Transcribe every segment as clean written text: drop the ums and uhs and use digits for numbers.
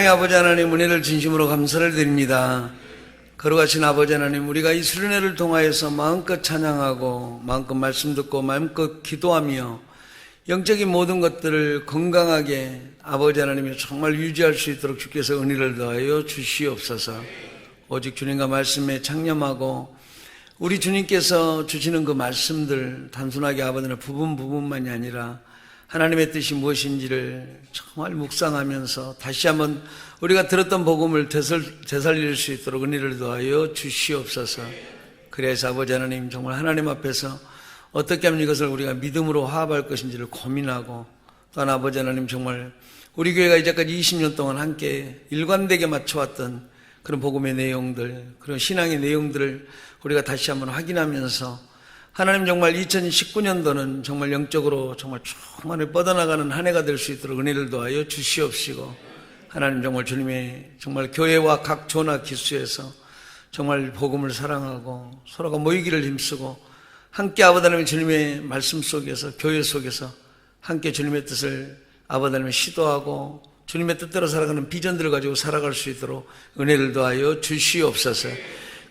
사랑의 아버지 하나님, 은혜를 진심으로 감사를 드립니다. 거룩하신 아버지 하나님, 우리가 이 수련회를 통하여서 마음껏 찬양하고 마음껏 말씀 듣고 마음껏 기도하며 영적인 모든 것들을 건강하게 아버지 하나님이 정말 유지할 수 있도록 주께서 은혜를 더하여 주시옵소서. 오직 주님과 말씀에 창념하고 우리 주님께서 주시는 그 말씀들 단순하게 아버지 하나님 부분만이 아니라 하나님의 뜻이 무엇인지를 정말 묵상하면서 다시 한번 우리가 들었던 복음을 되살릴 수 있도록 은혜를 더하여 주시옵소서. 그래서 아버지 하나님 정말 하나님 앞에서 어떻게 하면 이것을 우리가 믿음으로 화합할 것인지를 고민하고, 또한 아버지 하나님 정말 우리 교회가 이제까지 20년 동안 함께 일관되게 맞춰왔던 그런 복음의 내용들, 그런 신앙의 내용들을 우리가 다시 한번 확인하면서 하나님 정말 2019년도는 정말 영적으로 정말 충만히 뻗어나가는 한 해가 될 수 있도록 은혜를 더하여 주시옵시고, 하나님 정말 주님의 정말 교회와 각 조나 기수에서 정말 복음을 사랑하고 서로가 모이기를 힘쓰고 함께 아버지 하나님 주님의 말씀 속에서 교회 속에서 함께 주님의 뜻을 아버지 하나님 시도하고 주님의 뜻대로 살아가는 비전들을 가지고 살아갈 수 있도록 은혜를 더하여 주시옵소서.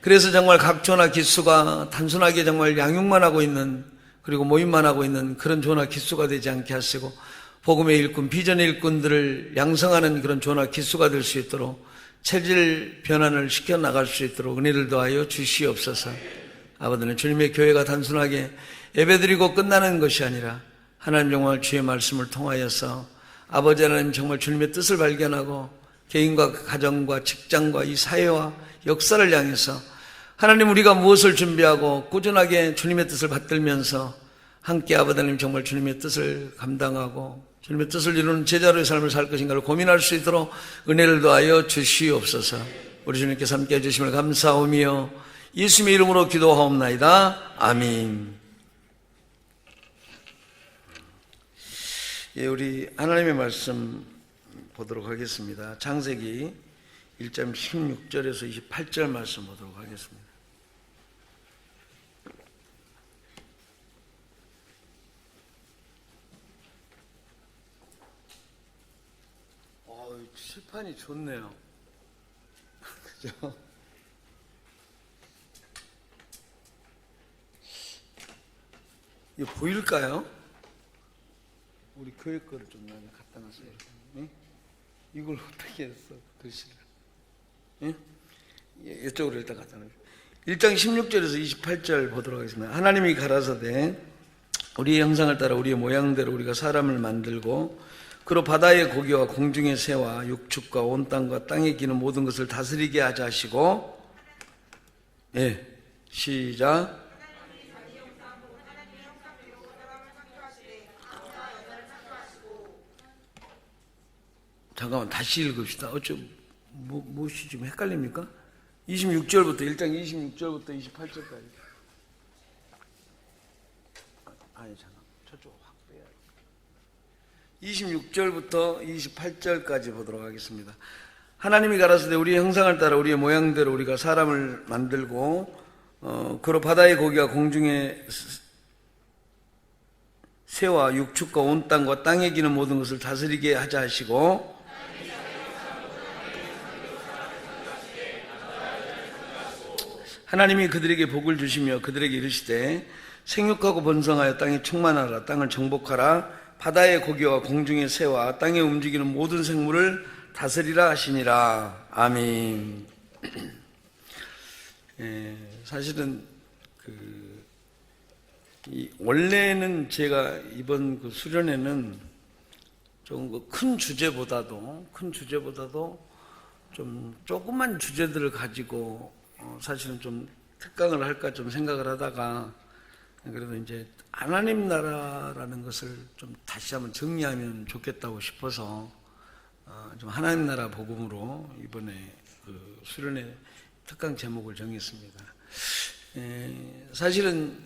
그래서 정말 각 조나 기수가 단순하게 정말 양육만 하고 있는, 그리고 모임만 하고 있는 그런 조나 기수가 되지 않게 하시고 복음의 일꾼, 비전의 일꾼들을 양성하는 그런 조나 기수가 될 수 있도록 체질 변환을 시켜 나갈 수 있도록 은혜를 더하여 주시옵소서. 아버지는 주님의 교회가 단순하게 예배드리고 끝나는 것이 아니라 하나님 정말 주의 말씀을 통하여서 아버지 하나님 정말 주님의 뜻을 발견하고 개인과 가정과 직장과 이 사회와 역사를 향해서 하나님 우리가 무엇을 준비하고 꾸준하게 주님의 뜻을 받들면서 함께 아버지 하나님 정말 주님의 뜻을 감당하고 주님의 뜻을 이루는 제자로의 삶을 살 것인가를 고민할 수 있도록 은혜를 더하여 주시옵소서. 우리 주님께서 함께 해주심을 감사하오며 예수님의 이름으로 기도하옵나이다. 아멘. 예, 우리 하나님의 말씀 보도록 하겠습니다. 창세기 1장 16절에서 28절 말씀 보도록 하겠습니다. 칠판이 좋네요. 그죠? 이거 보일까요? 우리 교회 거를 좀 많이 갖다 놨어요. 응? 이걸 어떻게 했어? 글씨를. 응? 이쪽으로 일단 갖다 놨어요. 1장 16절에서 28절 보도록 하겠습니다. 하나님이 가라사대 우리의 형상을 따라 우리의 모양대로 우리가 사람을 만들고 그로 바다의 고기와 공중의 새와 육축과 온 땅과 땅에 기는 모든 것을 다스리게 하자 하시고, 예, 시작. 잠깐만 다시 읽읍시다. 무엇이 좀 헷갈립니까? 26절부터 1장 26절부터 28절까지. 아니 잠깐 저쪽 확 빼야 돼. 26절부터 28절까지 보도록 하겠습니다. 하나님이 가라사대 우리의 형상을 따라 우리의 모양대로 우리가 사람을 만들고 그로 바다의 고기와 공중의 새와 육축과 온 땅과 땅에 기는 모든 것을 다스리게 하자 하시고, 하나님이 그들에게 복을 주시며 그들에게 이르시되 생육하고 번성하여 땅에 충만하라. 땅을 정복하라. 바다의 고기와 공중의 새와 땅에 움직이는 모든 생물을 다스리라 하시니라. 아멘. 사실은 원래는 제가 이번 그 수련회는 좀 큰 주제보다도 좀 조그만 주제들을 가지고 사실은 좀 특강을 할까 좀 생각을 하다가, 그래도 이제 하나님 나라라는 것을 좀 다시 한번 정리하면 좋겠다고 싶어서 좀 하나님 나라 복음으로 이번에 그 수련회 특강 제목을 정했습니다. 사실은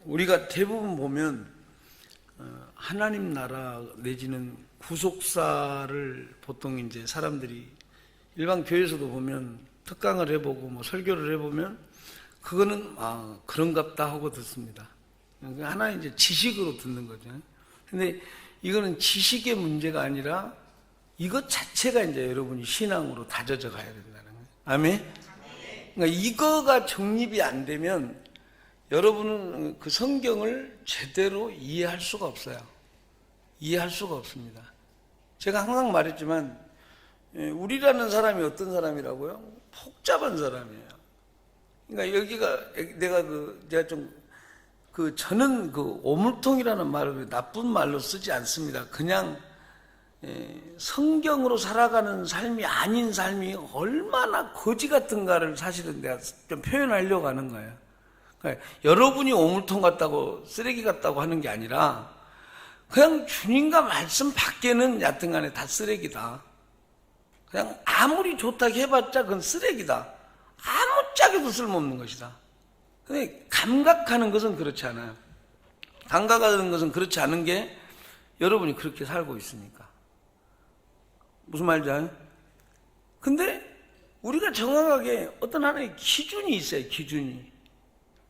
우리가 대부분 보면 하나님 나라 내지는 구속사를 보통 이제 사람들이 일반 교회에서도 보면 특강을 해보고 뭐 설교를 해보면 그거는 그런갑다 하고 듣습니다. 하나의 이제 지식으로 듣는 거죠. 근데 이거는 지식의 문제가 아니라 이것 자체가 이제 여러분이 신앙으로 다져져 가야 된다는 거예요. 아멘? 그러니까 이거가 정립이 안 되면 여러분은 그 성경을 제대로 이해할 수가 없어요. 이해할 수가 없습니다. 제가 항상 말했지만 우리라는 사람이 어떤 사람이라고요? 복잡한 사람이에요. 그러니까 여기가 제가 좀 저는 오물통이라는 말을 나쁜 말로 쓰지 않습니다. 그냥 성경으로 살아가는 삶이 아닌 삶이 얼마나 거지 같은가를 사실은 내가 좀 표현하려고 하는 거예요. 그러니까 여러분이 오물통 같다고 쓰레기 같다고 하는 게 아니라 그냥 주님과 말씀 밖에는 여튼간에 다 쓰레기다. 그냥 아무리 좋다고 해봤자 그건 쓰레기다. 아무짝에도 쓸모없는 것이다. 근데 감각하는 것은 그렇지 않아요. 감각하는 것은 그렇지 않은 게 여러분이 그렇게 살고 있으니까. 무슨 말인지 알아요? 근데 우리가 정확하게 어떤 하나의 기준이 있어요. 기준이.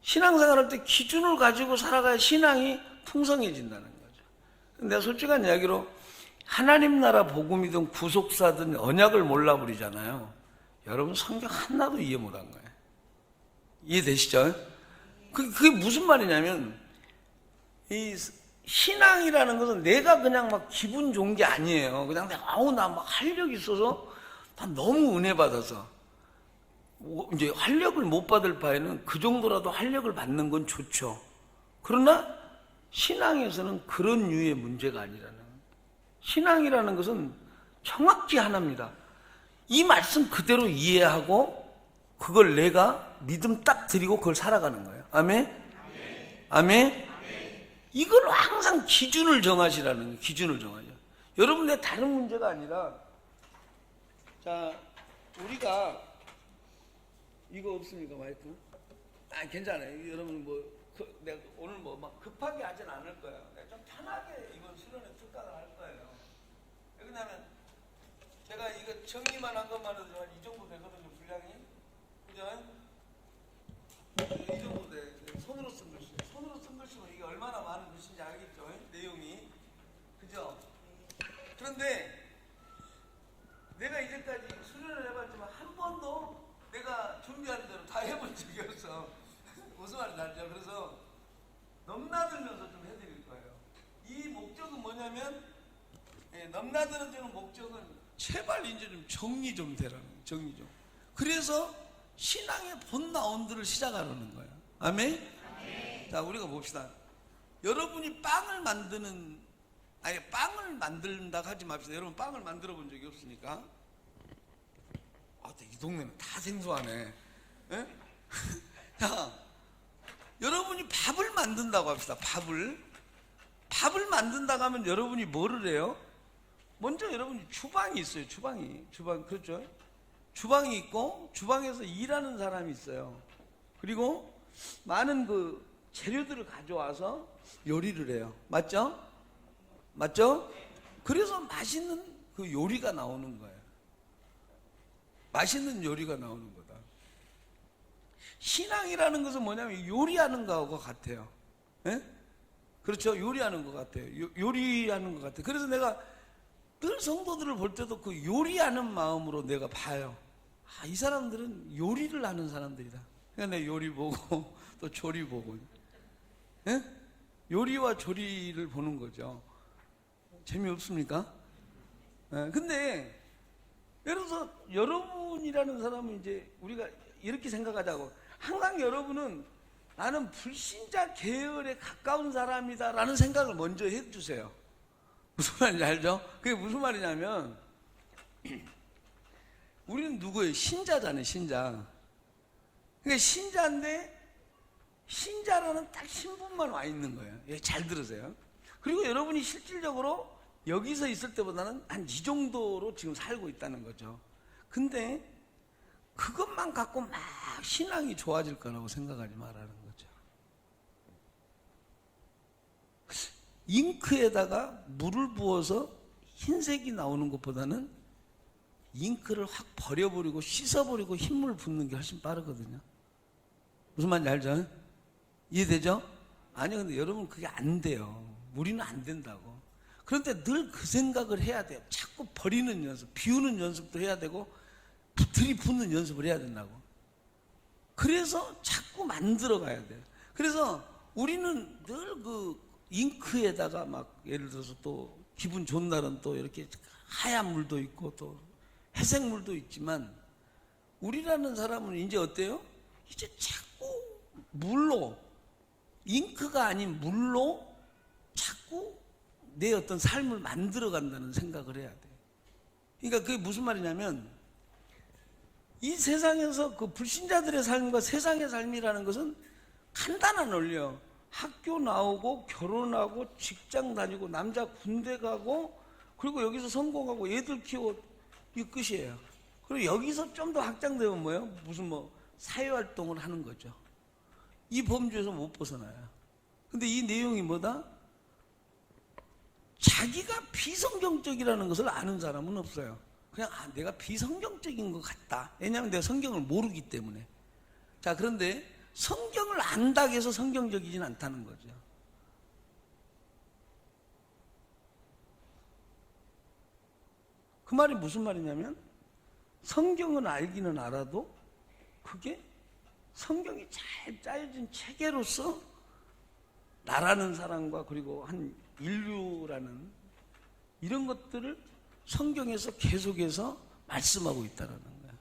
신앙생활 할 때 기준을 가지고 살아가야 신앙이 풍성해진다는 거죠. 내가 솔직한 이야기로 하나님 나라 복음이든 구속사든 언약을 몰라버리잖아요. 여러분 성경 하나도 이해 못한 거예요. 이해되시죠? 그게 무슨 말이냐면 이 신앙이라는 것은 내가 그냥 막 기분 좋은 게 아니에요. 그냥 내가 나 막 활력이 있어서 나 너무 은혜 받아서 이제 활력을 못 받을 바에는 그 정도라도 활력을 받는 건 좋죠. 그러나 신앙에서는 그런 류의 문제가 아니라는 거예요. 신앙이라는 것은 정확히 하나입니다. 이 말씀 그대로 이해하고 그걸 내가 믿음 딱 드리고 그걸 살아가는 거예요. 아멘? 아멘? 이걸 항상 기준을 정하시라는 거예요. 기준을 정하죠. 여러분, 내 다른 문제가 아니라, 자, 우리가, 이거 없습니까, 마이크? 괜찮아요. 여러분, 내가 오늘 막 급하게 하진 않을 거예요. 내가 좀 편하게 이번 수련회 특강을 할 거예요. 왜냐면, 제가 이거 정리만 한 것만 해도 이 정도 되거든요, 분량이. 그죠? 이 정도 돼. 손으로 쓴 글씨. 손으로 쓴 글씨면 이게 얼마나 많은 글씨인지 알겠죠? 내용이. 그죠? 그런데 내가 이제까지 수련을 해봤지만 한 번도 내가 준비한 대로 다 해본 적이 없어. 무슨 말인지 알죠? 그래서 넘나들면서 좀 해드릴 거예요. 이 목적은 뭐냐면, 넘나들어주는 목적은 제발 이제 좀 정리 좀 되라는 거예요. 정리 좀. 그래서 신앙의 본 라운드를 시작하려는 거예요. 아멘? 아멘. 자, 우리가 봅시다. 여러분이 빵을 만든다 하지 맙시다. 여러분 빵을 만들어 본 적이 없으니까. 이 동네는 다 생소하네. 자, 여러분이 밥을 만든다고 합시다. 밥을 만든다고 하면 여러분이 뭐를 해요? 먼저 여러분이 주방이 있어요. 주방, 그렇죠? 주방이 있고 주방에서 일하는 사람이 있어요. 그리고 많은 재료들을 가져와서 요리를 해요. 맞죠? 그래서 맛있는 요리가 나오는 거예요. 맛있는 요리가 나오는 거다. 신앙이라는 것은 뭐냐면 요리하는 거하고 같아요. 그렇죠? 요리하는 것 같아요. 요리하는 것 같아요. 그래서 내가 늘 성도들을 볼 때도 그 요리하는 마음으로 내가 봐요. 이 사람들은 요리를 하는 사람들이다. 그러니까 내가 요리 보고 또 조리 보고. 요리와 조리를 보는 거죠. 재미없습니까? 근데 예를 들어서 여러분이라는 사람은 이제 우리가 이렇게 생각하자고, 항상 여러분은 나는 불신자 계열에 가까운 사람이다 라는 생각을 먼저 해주세요. 무슨 말인지 알죠? 그게 무슨 말이냐면, 우리는 누구예요? 신자잖아요. 신자. 그러니까 신자인데 신자라는 딱 신분만 와 있는 거예요. 잘 들으세요. 그리고 여러분이 실질적으로 여기서 있을 때보다는 한 이 정도로 지금 살고 있다는 거죠. 근데 그것만 갖고 막 신앙이 좋아질 거라고 생각하지 말라는 거죠. 잉크에다가 물을 부어서 흰색이 나오는 것보다는 잉크를 확 버려버리고 씻어버리고 흰물 붓는 게 훨씬 빠르거든요. 무슨 말인지 알죠? 이해되죠? 아니요, 근데 여러분 그게 안 돼요. 우리는 안 된다고. 그런데 늘 그 생각을 해야 돼요. 자꾸 버리는 연습, 비우는 연습도 해야 되고 들이붓는 연습을 해야 된다고. 그래서 자꾸 만들어 가야 돼요. 그래서 우리는 늘 그 잉크에다가 막 예를 들어서 또 기분 좋은 날은 또 이렇게 하얀 물도 있고 또 회색 물도 있지만, 우리라는 사람은 이제 어때요? 이제 자꾸 물로, 잉크가 아닌 물로 자꾸 내 어떤 삶을 만들어 간다는 생각을 해야 돼. 그러니까 그게 무슨 말이냐면, 이 세상에서 그 불신자들의 삶과 세상의 삶이라는 것은 간단한 원리예요. 학교 나오고 결혼하고 직장 다니고 남자 군대 가고 그리고 여기서 성공하고 애들 키우고, 이 끝이에요. 그리고 여기서 좀 더 확장되면 뭐예요? 무슨 뭐 사회활동을 하는 거죠. 이 범주에서 못 벗어나요. 근데 이 내용이 뭐다? 자기가 비성경적이라는 것을 아는 사람은 없어요. 그냥 내가 비성경적인 것 같다. 왜냐하면 내가 성경을 모르기 때문에. 자, 그런데 성경을 안다고 해서 성경적이진 않다는 거죠. 그 말이 무슨 말이냐면, 성경은 알기는 알아도 그게 성경이 잘 짜여진 체계로서 나라는 사람과 그리고 한 인류라는 이런 것들을 성경에서 계속해서 말씀하고 있다는 거예요.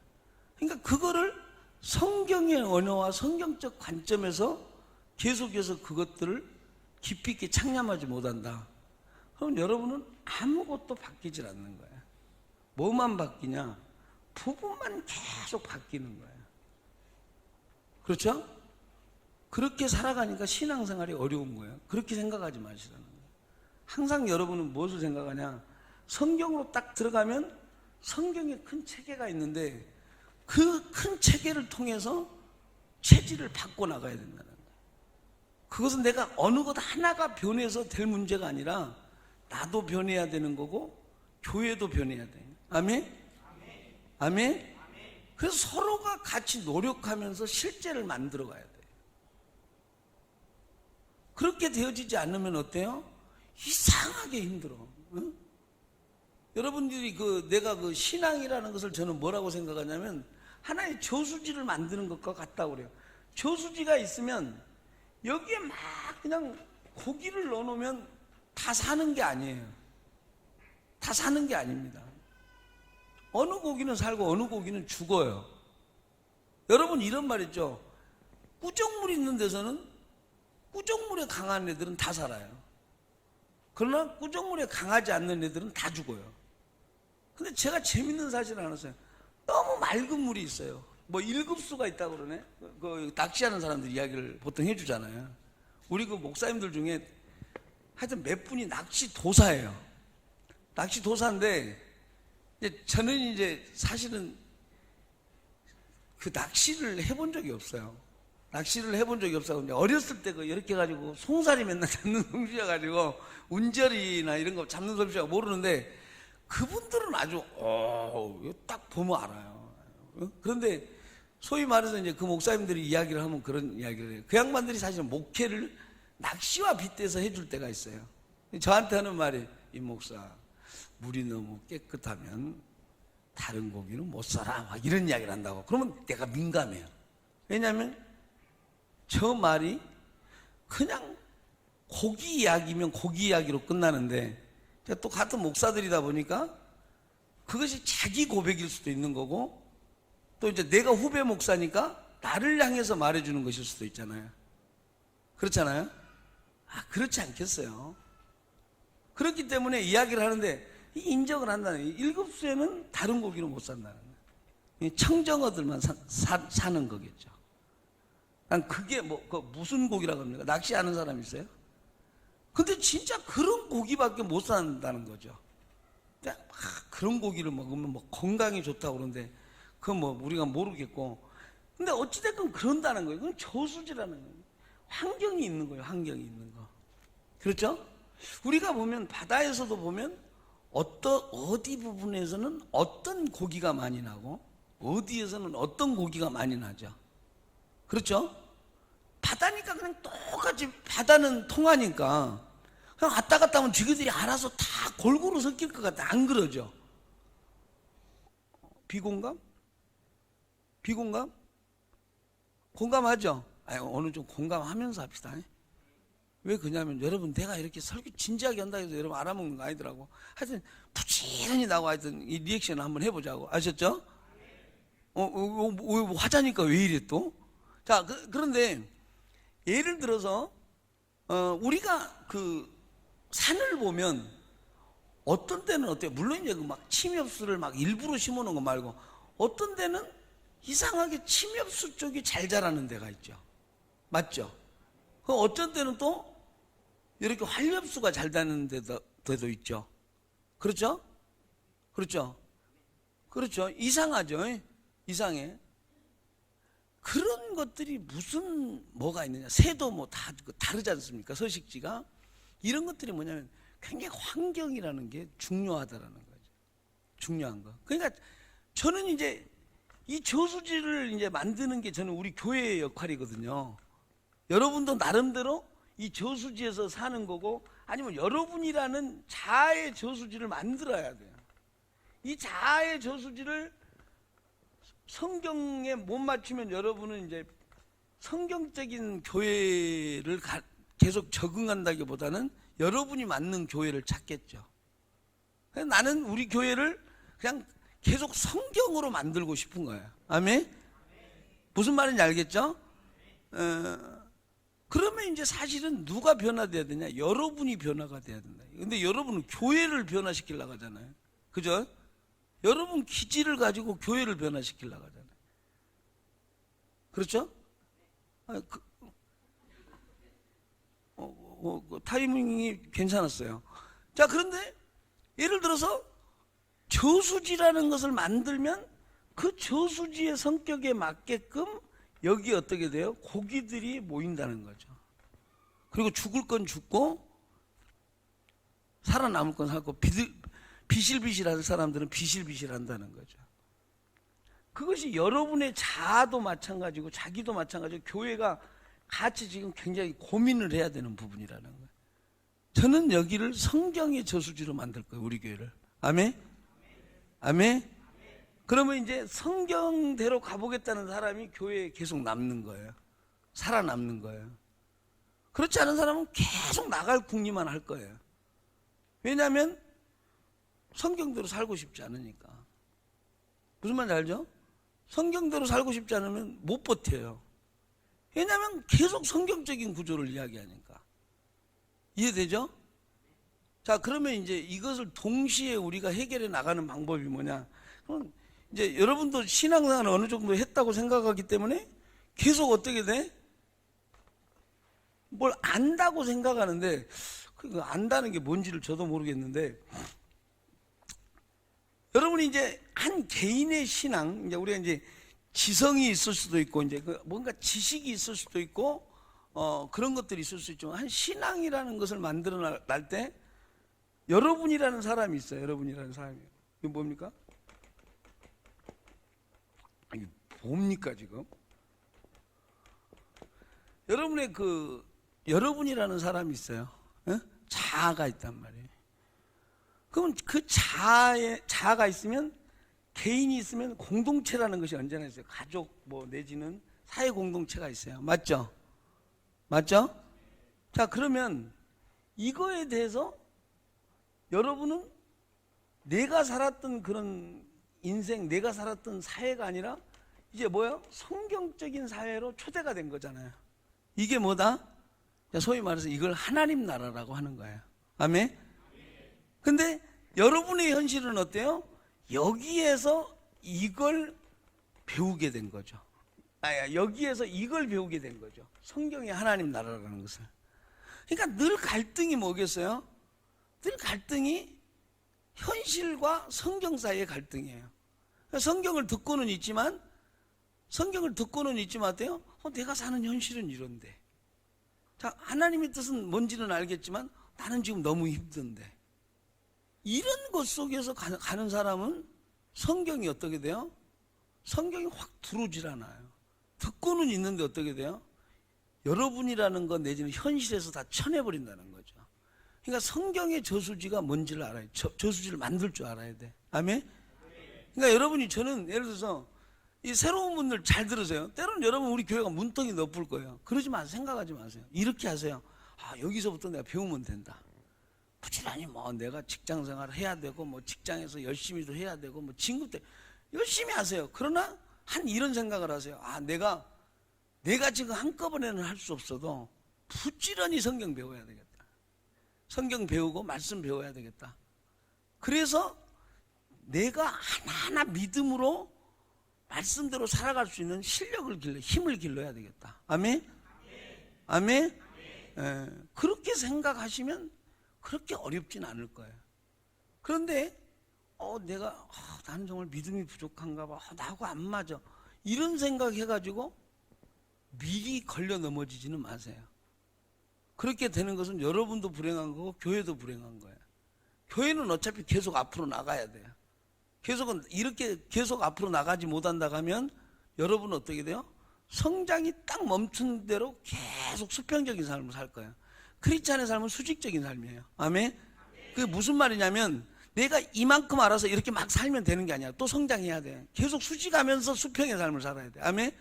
그러니까 그거를 성경의 언어와 성경적 관점에서 계속해서 그것들을 깊이 있게 창념하지 못한다. 그럼 여러분은 아무것도 바뀌질 않는 거예요. 뭐만 바뀌냐? 부분만 계속 바뀌는 거예요. 그렇죠? 그렇게 살아가니까 신앙생활이 어려운 거예요. 그렇게 생각하지 마시라는 거예요. 항상 여러분은 무엇을 생각하냐? 성경으로 딱 들어가면 성경에 큰 체계가 있는데 그 큰 체계를 통해서 체질을 바꿔나가야 된다는 거예요. 그것은 내가 어느 것 하나가 변해서 될 문제가 아니라 나도 변해야 되는 거고 교회도 변해야 돼요. 아멘? 아멘? 그래서 서로가 같이 노력하면서 실제를 만들어 가야 돼요. 그렇게 되어지지 않으면 어때요? 이상하게 힘들어. 응? 여러분들이 내가 신앙이라는 것을 저는 뭐라고 생각하냐면 하나의 저수지를 만드는 것과 같다고 그래요. 저수지가 있으면 여기에 막 그냥 고기를 넣어놓으면 다 사는 게 아니에요. 다 사는 게 아닙니다. 어느 고기는 살고 어느 고기는 죽어요. 여러분 이런 말 있죠. 꾸정물 있는 데서는 꾸정물에 강한 애들은 다 살아요. 그러나 꾸정물에 강하지 않는 애들은 다 죽어요. 근데 제가 재밌는 사실을 하나 써요. 너무 맑은 물이 있어요. 뭐 1급수가 있다고 그러네. 낚시하는 사람들 이야기를 보통 해주잖아요. 우리 목사님들 중에 하여튼 몇 분이 낚시 도사예요. 낚시 도사인데 저는 이제 사실은 그 낚시를 해본 적이 없어요. 낚시를 해본 적이 없어요. 어렸을 때 이렇게 가지고 송사리 맨날 잡는 솜씨여가지고 운절이나 이런 거 잡는 솜씨가 모르는데 그분들은 아주 딱 보면 알아요. 그런데 소위 말해서 이제 그 목사님들이 이야기를 하면 그런 이야기를 해요. 그 양반들이 사실 목회를 낚시와 빗대서 해줄 때가 있어요. 저한테 하는 말이, 이 목사, 물이 너무 깨끗하면 다른 고기는 못 살아, 막 이런 이야기를 한다고. 그러면 내가 민감해요. 왜냐하면 저 말이 그냥 고기 이야기면 고기 이야기로 끝나는데, 제가 또 같은 목사들이다 보니까 그것이 자기 고백일 수도 있는 거고, 또 이제 내가 후배 목사니까 나를 향해서 말해주는 것일 수도 있잖아요. 그렇잖아요? 그렇지 않겠어요. 그렇기 때문에 이야기를 하는데 인정을 한다는 거예요. 1급수에는 다른 고기는 못 산다는 거예요. 청정어들만 사는 거겠죠. 난 그게 무슨 고기라고 합니까? 낚시하는 사람 있어요? 근데 진짜 그런 고기밖에 못 산다는 거죠. 그런 고기를 먹으면 건강에 좋다고 그러는데 그건 우리가 모르겠고, 근데 어찌됐건 그런다는 거예요. 그건 저수지라는 거예요. 환경이 있는 거예요. 환경이 있는 거. 그렇죠? 우리가 보면 바다에서도 보면 어디 부분에서는 어떤 고기가 많이 나고 어디에서는 어떤 고기가 많이 나죠. 그렇죠? 바다니까 그냥 똑같이 바다는 통하니까 그냥 왔다 갔다 하면 쥐들이 알아서 다 골고루 섞일 것 같아. 안 그러죠? 비공감? 비공감? 공감하죠? 아니, 오늘 좀 공감하면서 합시다. 왜 그러냐면 여러분 내가 이렇게 설교 진지하게 한다 해서 여러분 알아먹는 거 아니더라고. 하여튼 부지런히 나와 하여튼 이 리액션을 한번 해보자고. 아셨죠? 화자니까 왜 이래 또? 자, 그런데 예를 들어서 우리가 그 산을 보면 어떤 때는 어때요? 물론 이제 막 침엽수를 막 일부러 심어놓은 거 말고 어떤 데는 이상하게 침엽수 쪽이 잘 자라는 데가 있죠. 맞죠? 어쩐 때는 또 이렇게 활엽수가 잘 자라는 데도 있죠. 그렇죠? 그렇죠? 그렇죠? 이상하죠? 이상해. 그런 것들이 무슨 뭐가 있느냐? 새도 뭐 다 다르지 않습니까? 서식지가. 이런 것들이 뭐냐면 굉장히 환경이라는 게 중요하다라는 거죠. 중요한 거. 그러니까 저는 이제 이 저수지를 이제 만드는 게 저는 우리 교회의 역할이거든요. 여러분도 나름대로 이 저수지에서 사는 거고 아니면 여러분이라는 자아의 저수지를 만들어야 돼요. 이 자아의 저수지를 성경에 못 맞추면 여러분은 이제 성경적인 교회를 계속 적응한다기보다는 여러분이 맞는 교회를 찾겠죠. 나는 우리 교회를 그냥 계속 성경으로 만들고 싶은 거예요. 아멘? 무슨 말인지 알겠죠? 그러면 이제 사실은 누가 변화돼야 되냐? 여러분이 변화가 돼야 된다. 근데 여러분은 교회를 변화시키려고 하잖아요. 그죠? 여러분 기질을 가지고 교회를 변화시키려고 하잖아요. 그렇죠? 타이밍이 괜찮았어요. 자, 그런데 예를 들어서 저수지라는 것을 만들면 그 저수지의 성격에 맞게끔 여기 어떻게 돼요? 고기들이 모인다는 거죠. 그리고 죽을 건 죽고 살아남을 건 살고 비실비실한 사람들은 비실비실한다는 거죠. 그것이 여러분의 자아도 마찬가지고 자기도 마찬가지고 교회가 같이 지금 굉장히 고민을 해야 되는 부분이라는 거예요. 저는 여기를 성경의 저수지로 만들 거예요. 우리 교회를. 아멘? 아멘? 그러면 이제 성경대로 가보겠다는 사람이 교회에 계속 남는 거예요. 살아남는 거예요. 그렇지 않은 사람은 계속 나갈 궁리만 할 거예요. 왜냐하면 성경대로 살고 싶지 않으니까. 무슨 말인지 알죠? 성경대로 살고 싶지 않으면 못 버텨요. 왜냐하면 계속 성경적인 구조를 이야기하니까. 이해되죠? 자, 그러면 이제 이것을 동시에 우리가 해결해 나가는 방법이 뭐냐? 그럼 이제 여러분도 신앙생활을 어느 정도 했다고 생각하기 때문에 계속 어떻게 돼? 뭘 안다고 생각하는데 그 안다는 게 뭔지를 저도 모르겠는데 여러분이 이제 한 개인의 신앙, 이제 우리가 이제 지성이 있을 수도 있고 이제 뭔가 지식이 있을 수도 있고 그런 것들이 있을 수 있지만 한 신앙이라는 것을 만들어 날 때 여러분이라는 사람이 있어요. 여러분이라는 사람이. 이거 뭡니까? 이게 뭡니까 지금? 여러분의 여러분이라는 사람이 있어요. 에? 자아가 있단 말이에요. 그러면 그 자아가 있으면 개인이 있으면 공동체라는 것이 언제나 있어요. 가족 뭐 내지는 사회 공동체가 있어요. 맞죠? 맞죠? 자, 그러면 이거에 대해서 여러분은 내가 살았던 그런 인생, 내가 살았던 사회가 아니라 이제 뭐예요? 성경적인 사회로 초대가 된 거잖아요. 이게 뭐다? 소위 말해서 이걸 하나님 나라라고 하는 거예요. 아멘? 근데 여러분의 현실은 어때요? 여기에서 이걸 배우게 된 거죠. 여기에서 이걸 배우게 된 거죠. 성경의 하나님 나라라는 것을. 그러니까 늘 갈등이 뭐겠어요? 늘 갈등이 현실과 성경 사이의 갈등이에요. 성경을 듣고는 있지만 어때요? 내가 사는 현실은 이런데. 자, 하나님의 뜻은 뭔지는 알겠지만 나는 지금 너무 힘든데. 이런 것 속에서 가는 사람은 성경이 어떻게 돼요? 성경이 확 들어오질 않아요. 듣고는 있는데 어떻게 돼요? 여러분이라는 것 내지는 현실에서 다 쳐내버린다는 거죠. 그러니까 성경의 저수지가 뭔지를 알아요. 저수지를 만들 줄 알아야 돼. 아멘? 그러니까 여러분이, 저는 예를 들어서 이 새로운 분들 잘 들으세요. 때로는 여러분 우리 교회가 문턱이 높을 거예요. 그러지 마세요. 생각하지 마세요. 이렇게 하세요. 아, 여기서부터 내가 배우면 된다. 부지런히 뭐 내가 직장 생활을 해야 되고 뭐 직장에서 열심히도 해야 되고 뭐 진급 때 열심히 하세요. 그러나 한 이런 생각을 하세요. 아, 내가 지금 한꺼번에는 할 수 없어도 부지런히 성경 배워야 되겠다. 성경 배우고 말씀 배워야 되겠다. 그래서 내가 하나하나 믿음으로 말씀대로 살아갈 수 있는 실력을 힘을 길러야 되겠다. 아멘? 아멘? 예, 그렇게 생각하시면 그렇게 어렵진 않을 거예요. 그런데 나는 정말 믿음이 부족한가 봐. 나하고 안 맞아. 이런 생각해가지고 미리 걸려 넘어지지는 마세요. 그렇게 되는 것은 여러분도 불행한 거고 교회도 불행한 거예요. 교회는 어차피 계속 앞으로 나가야 돼요. 이렇게 계속 앞으로 나가지 못한다고 하면 여러분은 어떻게 돼요? 성장이 딱 멈춘 대로 계속 수평적인 삶을 살 거예요. 크리스찬의 삶은 수직적인 삶이에요. 아멘? 그게 무슨 말이냐면 내가 이만큼 알아서 이렇게 막 살면 되는 게 아니야. 또 성장해야 돼. 계속 수직하면서 수평의 삶을 살아야 돼. 아멘?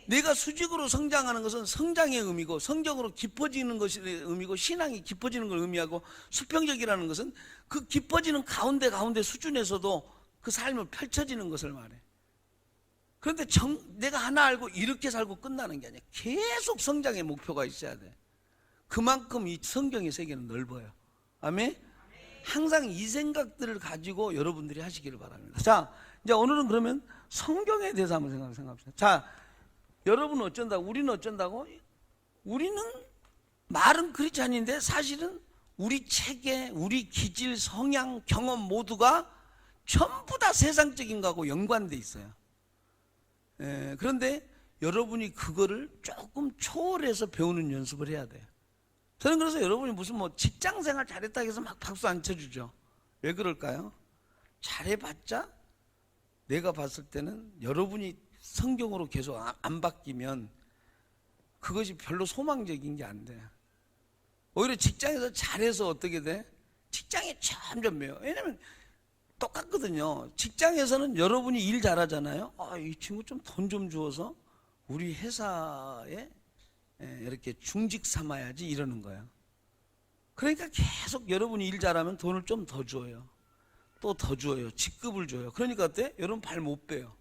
내가 수직으로 성장하는 것은 성장의 의미고 성적으로 깊어지는 것이 의미고 신앙이 깊어지는 걸 의미하고, 수평적이라는 것은 그 깊어지는 가운데 수준에서도 그 삶을 펼쳐지는 것을 말해. 그런데 내가 하나 알고 이렇게 살고 끝나는 게 아니야. 계속 성장의 목표가 있어야 돼. 그만큼 이 성경의 세계는 넓어요. 아멘? 항상 이 생각들을 가지고 여러분들이 하시기를 바랍니다. 자, 이제 오늘은 그러면 성경에 대해서 한번 생각합시다. 자, 여러분은 어쩐다고? 우리는 어쩐다고? 우리는 말은 크리스찬인데 사실은 우리 체계, 우리 기질, 성향, 경험 모두가 전부 다 세상적인 거하고 연관돼 있어요. 그런데 여러분이 그거를 조금 초월해서 배우는 연습을 해야 돼요. 저는 그래서 여러분이 무슨 뭐 직장생활 잘했다고 해서 막 박수 안 쳐주죠. 왜 그럴까요? 잘해봤자 내가 봤을 때는 여러분이 성경으로 계속 안 바뀌면 그것이 별로 소망적인 게 안 돼요. 오히려 직장에서 잘해서 어떻게 돼? 직장이 점점 매요. 왜냐면 똑같거든요. 직장에서는 여러분이 일 잘하잖아요. 아, 이 친구 좀 돈 좀 주어서 우리 회사에 이렇게 중직 삼아야지 이러는 거예요. 그러니까 계속 여러분이 일 잘하면 돈을 좀 더 줘요. 또 더 줘요. 직급을 줘요. 그러니까 어때? 여러분 발 못 빼요.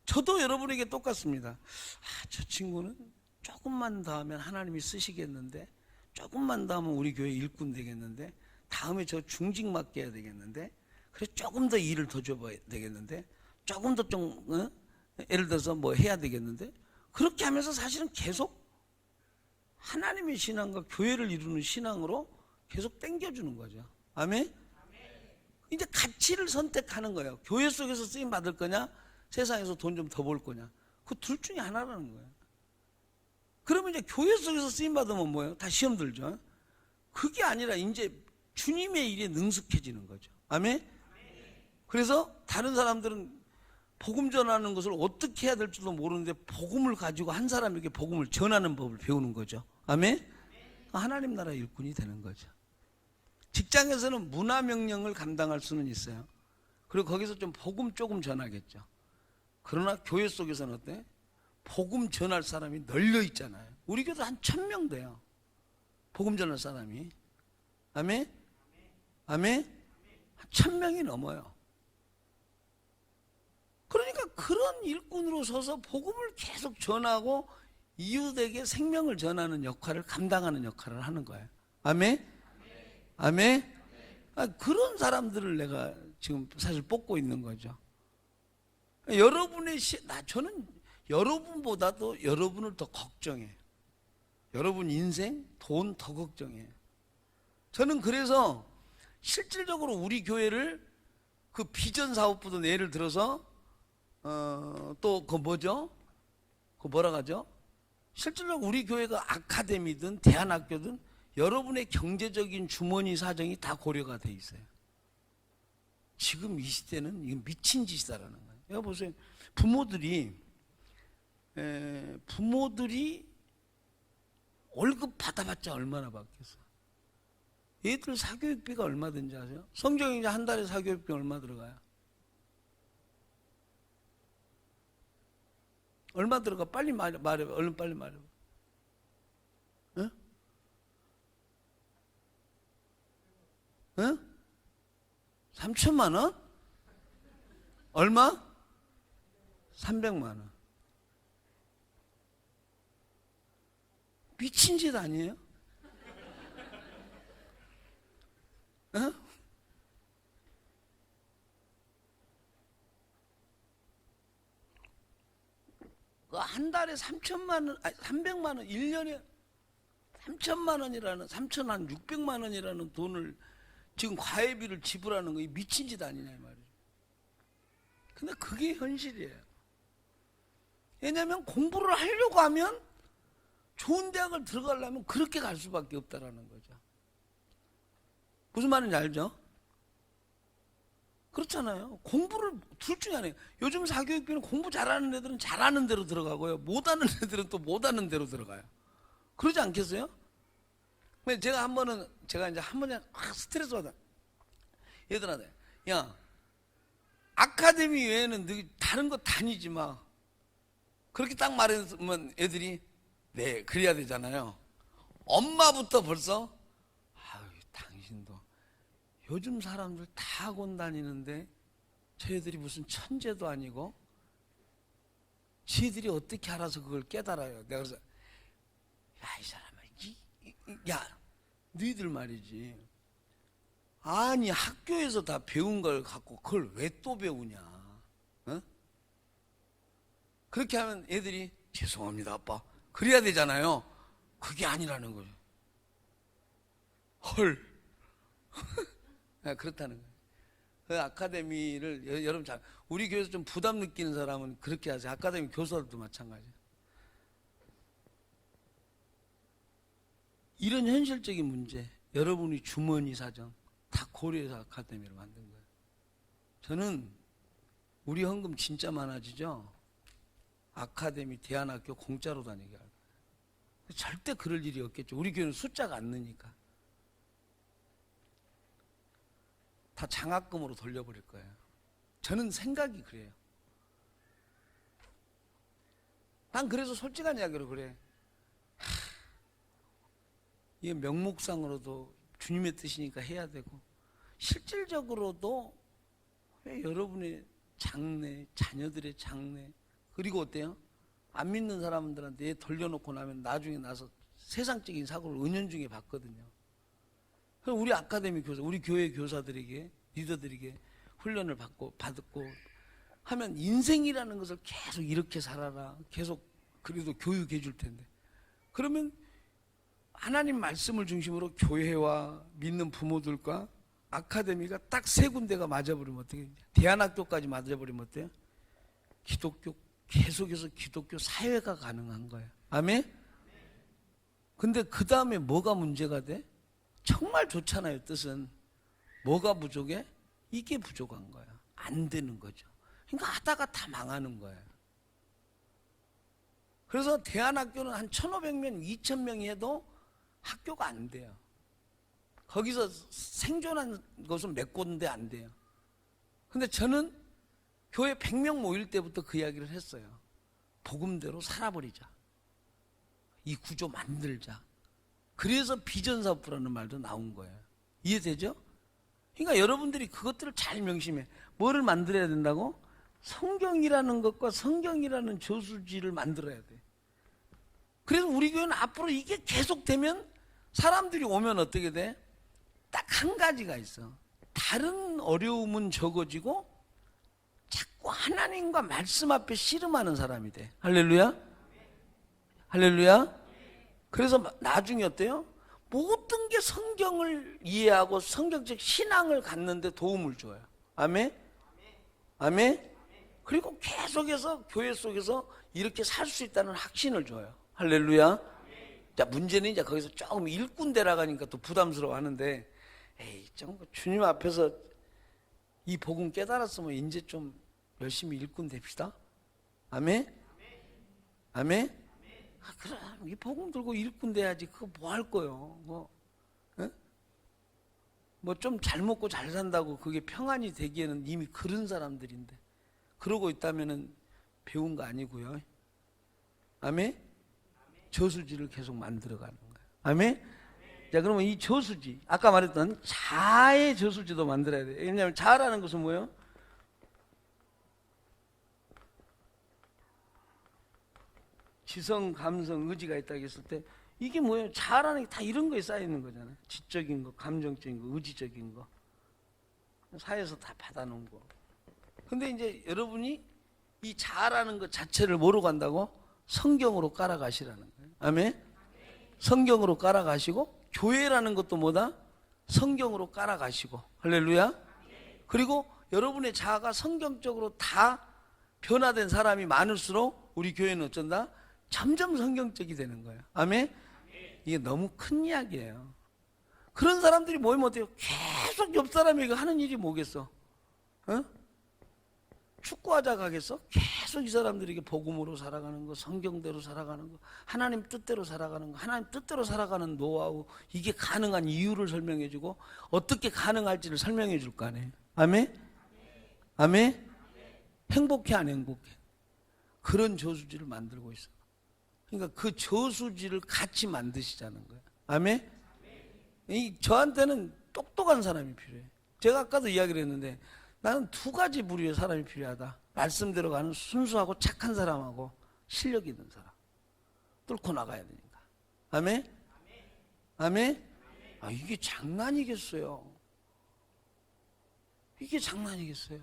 저도 여러분에게 똑같습니다. 아, 저 친구는 조금만 더 하면 하나님이 쓰시겠는데, 조금만 더 하면 우리 교회 일꾼 되겠는데, 다음에 저 중직 맡겨야 되겠는데, 그래 조금 더 일을 더 줘봐야 되겠는데, 조금 더 예를 들어서 뭐 해야 되겠는데, 그렇게 하면서 사실은 계속 하나님의 신앙과 교회를 이루는 신앙으로 계속 땡겨주는 거죠. 아멘? 이제 가치를 선택하는 거예요. 교회 속에서 쓰임 받을 거냐, 세상에서 돈 좀 더 벌 거냐. 그 둘 중에 하나라는 거예요. 그러면 이제 교회 속에서 쓰임 받으면 뭐예요? 다 시험 들죠. 그게 아니라 이제 주님의 일에 능숙해지는 거죠. 아멘? 그래서 다른 사람들은 복음 전하는 것을 어떻게 해야 될지도 모르는데 복음을 가지고 한 사람에게 복음을 전하는 법을 배우는 거죠. 아멘? 하나님 나라 일꾼이 되는 거죠. 직장에서는 문화 명령을 감당할 수는 있어요. 그리고 거기서 좀 복음 조금 전하겠죠. 그러나 교회 속에서는 어때? 복음 전할 사람이 널려 있잖아요. 우리 교도 한 1000명 돼요. 복음 전할 사람이. 아멘? 아멘? 한 1000명이 넘어요. 그러니까 그런 일꾼으로 서서 복음을 계속 전하고 이웃에게 생명을 전하는 역할을 감당하는 역할을 하는 거예요. 아멘? 아멘? 그런 사람들을 내가 지금 사실 뽑고 있는 거죠. 저는 여러분보다도 여러분을 더 걱정해요. 여러분 인생, 돈 더 걱정해요. 저는 그래서 실질적으로 우리 교회를 그 비전 사업부도 예를 들어서 또 그 뭐죠? 그 뭐라 하죠? 실질적으로 우리 교회가 아카데미든 대안학교든 여러분의 경제적인 주머니 사정이 다 고려가 돼 있어요. 지금 이 시대는 이건 미친 짓이다라는 거예요. 여기 보세요. 부모들이 월급 받아봤자 얼마나 받겠어. 얘들 사교육비가 얼마든지 아세요? 성경이 이제 한 달에 사교육비 얼마 들어가요? 얼마 들어가? 빨리 말해봐. 얼른 빨리 말해봐. 응? 응? 3천만 원? 얼마? 300만 원. 미친 짓 아니에요? 응? 한 달에 3천만 원, 아니 300만 원, 1년에 3천만 원이라는, 3,600만 원이라는 돈을 지금 과외비를 지불하는 거 미친 짓 아니냐 이 말이죠. 근데 그게 현실이에요. 왜냐하면 공부를 하려고 하면 좋은 대학을 들어가려면 그렇게 갈 수밖에 없다라는 거죠. 무슨 말인지 알죠? 그렇잖아요. 공부를 둘 중에 하나예요. 요즘 사교육비는 공부 잘하는 애들은 잘하는 대로 들어가고요. 못하는 애들은 또 못하는 대로 들어가요. 그러지 않겠어요? 제가 한 번은 스트레스 받아. 얘들아, 야, 아카데미 외에는 너 다른 거 다니지 마. 그렇게 딱 말했으면 애들이 네, 그래야 되잖아요. 엄마부터 벌써 아유, 당신도 요즘 사람들 다 학원 다니는데 저희들이 무슨 천재도 아니고 지들이 어떻게 알아서 그걸 깨달아요. 내가 그래서 야, 이 사람아, 야, 너희들 말이지. 아니, 학교에서 다 배운 걸 갖고 그걸 왜 또 배우냐? 어? 그렇게 하면 애들이 죄송합니다, 아빠. 그래야 되잖아요. 그게 아니라는 거죠. 헐. 그렇다는 거예요. 그 아카데미를 여러분 잘, 우리 교회에서 좀 부담 느끼는 사람은 그렇게 하세요. 아카데미 교사들도 마찬가지예요. 이런 현실적인 문제, 여러분이 주머니 사정 다 고려해서 아카데미를 만든 거예요. 저는 우리 헌금 진짜 많아지죠? 아카데미, 대안학교 공짜로 다니게 할 거예요. 절대 그럴 일이 없겠죠. 우리 교회는 숫자가 안 느니까. 다 장학금으로 돌려버릴 거예요. 저는 생각이 그래요. 난 그래서 솔직한 이야기로 그래. 이게 명목상으로도 주님의 뜻이니까 해야 되고, 실질적으로도 왜 여러분의 장래, 자녀들의 장래, 그리고 어때요? 안 믿는 사람들한테 돌려놓고 나면 나중에 나서 세상적인 사고를 은연중에 받거든요. 그럼 우리 아카데미 교사, 우리 교회 교사들에게, 리더들에게 훈련을 받고 하면 인생이라는 것을 계속 이렇게 살아라. 계속 그래도 교육해 줄 텐데. 그러면 하나님 말씀을 중심으로 교회와 믿는 부모들과 아카데미가 딱 세 군데가 맞아버리면 어떻게, 대안학교까지 맞아버리면 어때요? 기독교, 계속해서 기독교 사회가 가능한 거예요. 아멘? 근데 그 다음에 뭐가 문제가 돼? 정말 좋잖아요, 뜻은. 뭐가 부족해? 이게 부족한 거야. 안 되는 거죠. 그러니까 하다가 다 망하는 거예요. 그래서 대안학교는 한 1,500명, 2,000명이 해도 학교가 안 돼요. 거기서 생존한 것은 몇 군데 안 돼요. 근데 저는 교회 100명 모일 때부터 그 이야기를 했어요. 복음대로 살아버리자. 이 구조 만들자. 그래서 비전사업부라는 말도 나온 거예요. 이해되죠? 그러니까 여러분들이 그것들을 잘 명심해. 뭐를 만들어야 된다고? 성경이라는 것과 성경이라는 저수지를 만들어야 돼. 그래서 우리 교회는 앞으로 이게 계속되면 사람들이 오면 어떻게 돼? 딱 한 가지가 있어. 다른 어려움은 적어지고 자꾸 하나님과 말씀 앞에 씨름하는 사람이 돼. 할렐루야? 할렐루야? 그래서 나중에 어때요? 모든 게 성경을 이해하고 성경적 신앙을 갖는데 도움을 줘요. 아멘? 아멘? 그리고 계속해서 교회 속에서 이렇게 살 수 있다는 확신을 줘요. 할렐루야? 자, 문제는 이제 거기서 조금 일꾼 데라가니까 또 부담스러워 하는데, 에이, 좀 주님 앞에서 이 복음 깨달았으면 이제 좀 열심히 일꾼 됩시다. 아멘? 아멘? 아, 그래, 이 복음 들고 일꾼 돼야지. 그거 뭐 할 거요? 뭐, 에? 뭐 좀 잘 먹고 잘 산다고 그게 평안이 되기에는 이미 그런 사람들인데, 그러고 있다면은 배운 거 아니고요. 아멘? 저수지를 계속 만들어가는 거예요. 아멘? 자, 그러면 이 저수지, 아까 말했던 자의 저수지도 만들어야 돼요. 왜냐하면 자라는 것은 뭐예요? 지성, 감성, 의지가 있다고 했을 때 이게 뭐예요? 자라는 게 다 이런 거에 쌓여 있는 거잖아요. 지적인 거, 감정적인 거, 의지적인 거, 사회에서 다 받아놓은 거. 근데 이제 여러분이 이 자라는 것 자체를 뭐로 간다고? 성경으로 깔아가시라는 거예요. 아멘? 성경으로 깔아가시고, 교회라는 것도 뭐다? 성경으로 깔아가시고. 할렐루야. 그리고 여러분의 자아가 성경적으로 다 변화된 사람이 많을수록 우리 교회는 어쩐다? 점점 성경적이 되는 거예요. 아멘? 이게 너무 큰 이야기예요. 그런 사람들이 모이면 어때요? 계속 옆 사람이 하는 일이 뭐겠어? 어? 축구하자 가겠어? 계속 이 사람들에게 복음으로 살아가는 거, 성경대로 살아가는 거, 하나님 뜻대로 살아가는 거, 하나님 뜻대로 살아가는 노하우, 이게 가능한 이유를 설명해주고 어떻게 가능할지를 설명해 줄 거 아니에요. 아멘? 아멘? 행복해 안 행복해? 그런 저수지를 만들고 있어. 그러니까 그 저수지를 같이 만드시자는 거예요. 아멘? 저한테는 똑똑한 사람이 필요해. 제가 아까도 이야기를 했는데 나는 두 가지 부류의 사람이 필요하다. 말씀대로 가는 순수하고 착한 사람하고 실력 있는 사람. 뚫고 나가야 되니까. 아멘? 아멘? 아, 이게 장난이겠어요. 이게 장난이겠어요.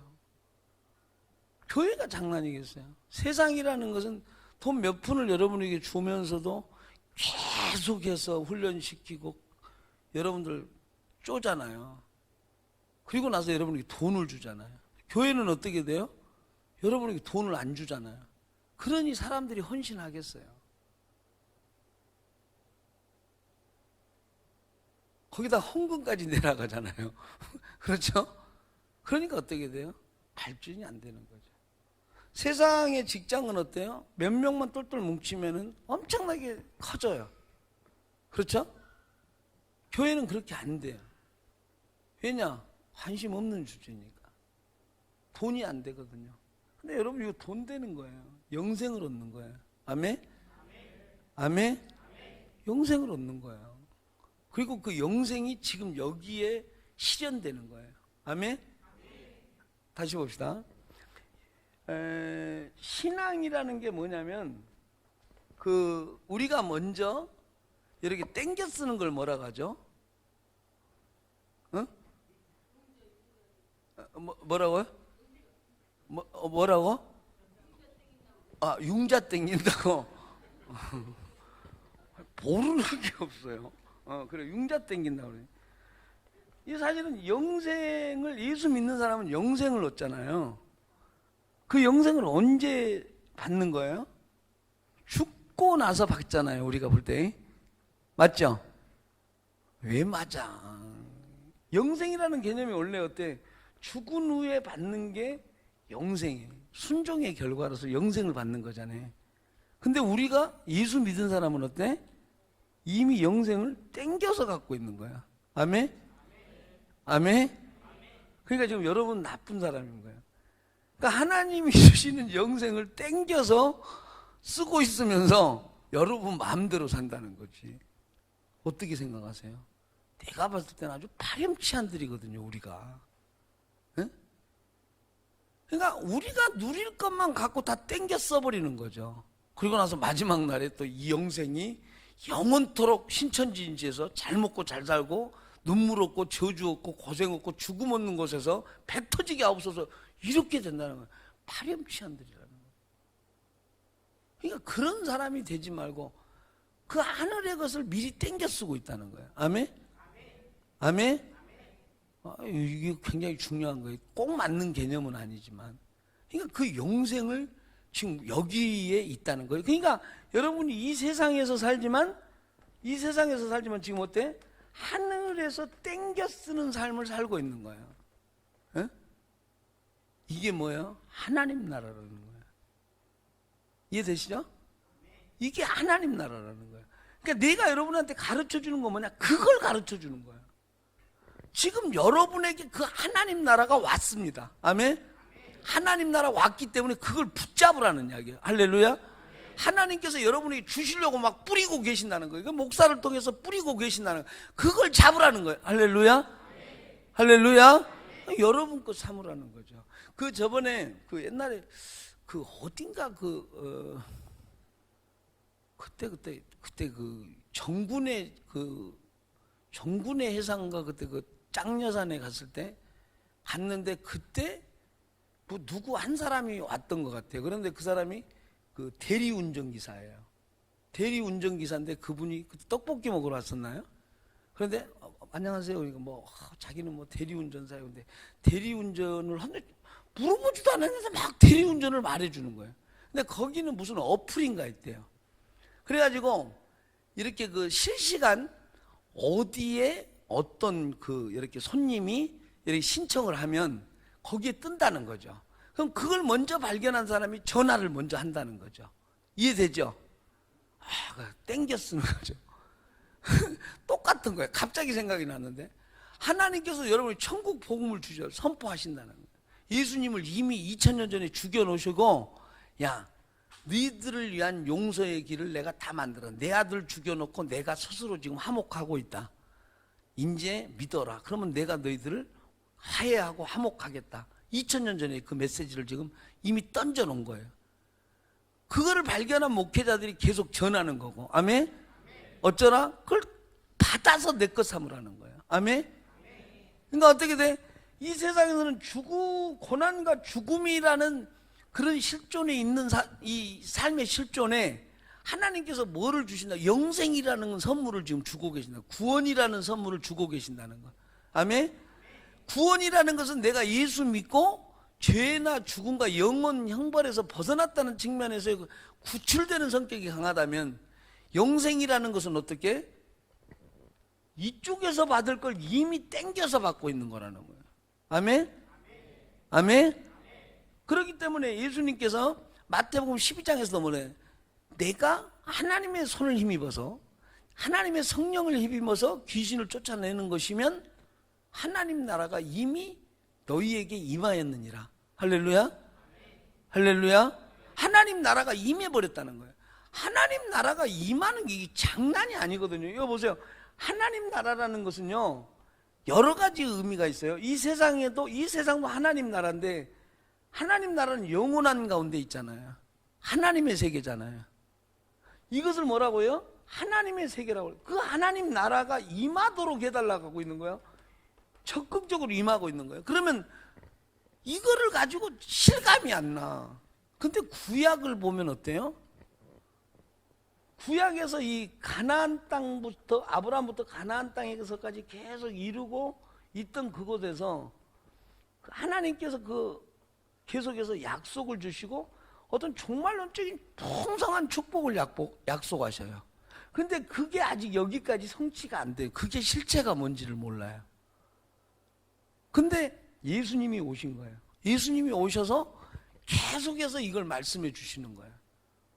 교회가 장난이겠어요. 세상이라는 것은 돈 몇 푼을 여러분에게 주면서도 계속해서 훈련시키고 여러분들 쪼잖아요. 그리고 나서 여러분에게 돈을 주잖아요. 교회는 어떻게 돼요? 여러분에게 돈을 안 주잖아요. 그러니 사람들이 헌신하겠어요. 거기다 헌금까지 내려가잖아요. 그렇죠? 그러니까 어떻게 돼요? 발전이 안 되는 거죠. 세상의 직장은 어때요? 몇 명만 똘똘 뭉치면은 엄청나게 커져요. 그렇죠? 교회는 그렇게 안 돼요. 왜냐? 관심 없는 주제니까. 돈이 안 되거든요. 근데 여러분 이거 돈 되는 거예요. 영생을 얻는 거예요. 아멘? 아멘? 영생을 얻는 거예요. 그리고 그 영생이 지금 여기에 실현되는 거예요. 아멘? 다시 봅시다. 신앙이라는 게 뭐냐면 우리가 먼저 이렇게 땡겨 쓰는 걸 뭐라고 하죠? 어? 뭐라고요? 뭐라고? 아, 융자 땡긴다고. 모르는 게 없어요. 그래, 융자 땡긴다고 그래. 이 사실은 영생을, 예수 믿는 사람은 영생을 얻잖아요. 그 영생을 언제 받는 거예요? 죽고 나서 받잖아요, 우리가 볼 때. 맞죠? 왜 맞아? 영생이라는 개념이 원래 어때? 죽은 후에 받는 게 영생이에요. 순종의 결과로서 영생을 받는 거잖아요. 근데 우리가 예수 믿은 사람은 어때? 이미 영생을 땡겨서 갖고 있는 거야. 아멘? 아멘? 그러니까 지금 여러분 나쁜 사람인 거예요. 그러니까 하나님이 주시는 영생을 땡겨서 쓰고 있으면서 여러분 마음대로 산다는 거지. 어떻게 생각하세요? 내가 봤을 때는 아주 파렴치한들이거든요, 우리가. 네? 그러니까 우리가 누릴 것만 갖고 다 땡겨 써버리는 거죠. 그리고 나서 마지막 날에 또 이 영생이 영원토록 신천지인지에서 잘 먹고 잘 살고 눈물 없고 저주 없고 고생 없고 죽음 없는 곳에서 배 터지게 하옵소서, 이렇게 된다는 거예요. 파렴치한들이라는 거예요. 그러니까 그런 사람이 되지 말고 그 하늘의 것을 미리 땡겨 쓰고 있다는 거예요. 아멘? 아멘? 이게 굉장히 중요한 거예요. 꼭 맞는 개념은 아니지만. 그러니까 그 영생을 지금 여기에 있다는 거예요. 그러니까 여러분이 이 세상에서 살지만 지금 어때? 하늘에서 땡겨 쓰는 삶을 살고 있는 거예요. 에? 이게 뭐예요? 하나님 나라라는 거예요. 이해되시죠? 이게 하나님 나라라는 거예요. 그러니까 내가 여러분한테 가르쳐 주는 거 뭐냐? 그걸 가르쳐 주는 거예요. 지금 여러분에게 그 하나님 나라가 왔습니다. 아멘. 하나님 나라 왔기 때문에 그걸 붙잡으라는 이야기예요. 할렐루야. 하나님께서 여러분에게 주시려고 막 뿌리고 계신다는 거예요. 목사를 통해서 뿌리고 계신다는 거예요. 그걸 잡으라는 거예요. 할렐루야. 할렐루야. 여러분 거 삼으라는 거죠. 그 저번에 그 옛날에 그 어딘가 그때 그 정군의 해상가 그때 그 짱여산에 갔을 때 갔는데 그때 뭐 누구 한 사람이 왔던 것 같아요. 그런데 그 사람이 그 대리운전기사예요. 대리운전기사인데 그분이 떡볶이 먹으러 왔었나요? 그런데 안녕하세요. 그러니까 자기는 대리운전사예요. 근데 대리운전을 하는데 물어보지도 않았는데 막 대리운전을 말해주는 거예요. 근데 거기는 무슨 어플인가 있대요. 그래가지고 이렇게 그 실시간 어디에 어떤 이렇게 손님이 이렇게 신청을 하면 거기에 뜬다는 거죠. 그럼 그걸 먼저 발견한 사람이 전화를 먼저 한다는 거죠. 이해되죠? 땡겨 쓰는 거죠. 똑같은 거예요. 갑자기 생각이 났는데 하나님께서 여러분이 천국 복음을 주셔 선포하신다는 거예요. 예수님을 이미 2000년 전에 죽여놓으시고 야 너희들을 위한 용서의 길을 내가 다 만들어. 내 아들 죽여놓고 내가 스스로 지금 화목하고 있다. 이제 믿어라. 그러면 내가 너희들을 화해하고 화목하겠다. 2000년 전에 그 메시지를 지금 이미 던져놓은 거예요. 그거를 발견한 목회자들이 계속 전하는 거고. 아멘? 어쩌라? 그걸 받아서 내 것 삼으라는 거예요. 아멘? 그러니까 어떻게 돼? 이 세상에서는 고난과 죽음이라는 그런 실존에 있는 이 삶의 실존에 하나님께서 뭐를 주신다? 영생이라는 선물을 지금 주고 계신다. 구원이라는 선물을 주고 계신다는 거. 아멘? 구원이라는 것은 내가 예수 믿고 죄나 죽음과 영원 형벌에서 벗어났다는 측면에서 구출되는 성격이 강하다면, 영생이라는 것은 어떻게? 이쪽에서 받을 걸 이미 땡겨서 받고 있는 거라는 거예요. 아멘? 아멘? 그렇기 때문에 예수님께서 마태복음 12장에서도 뭐래? 내가 하나님의 손을 힘입어서 하나님의 성령을 힘입어서 귀신을 쫓아내는 것이면 하나님 나라가 이미 너희에게 임하였느니라. 할렐루야? 할렐루야? 하나님 나라가 임해버렸다는 거예요. 하나님 나라가 임하는 게 이게 장난이 아니거든요. 이거 보세요. 하나님 나라라는 것은요, 여러 가지 의미가 있어요. 이 세상도 하나님 나라인데, 하나님 나라는 영원한 가운데 있잖아요. 하나님의 세계잖아요. 이것을 뭐라고요? 하나님의 세계라고 해요. 그 하나님 나라가 임하도록 해달라고 하고 있는 거예요. 적극적으로 임하고 있는 거예요. 그러면 이거를 가지고 실감이 안 나. 근데 구약을 보면 어때요? 구약에서 이 가나안 땅부터, 아브라함부터 가나안 땅에서까지 계속 이루고 있던 그곳에서 하나님께서 계속해서 약속을 주시고 어떤 종말론적인 풍성한 축복을 약속하셔요. 그런데 그게 아직 여기까지 성취가 안 돼요. 그게 실체가 뭔지를 몰라요. 근데 예수님이 오신 거예요. 예수님이 오셔서 계속해서 이걸 말씀해 주시는 거예요.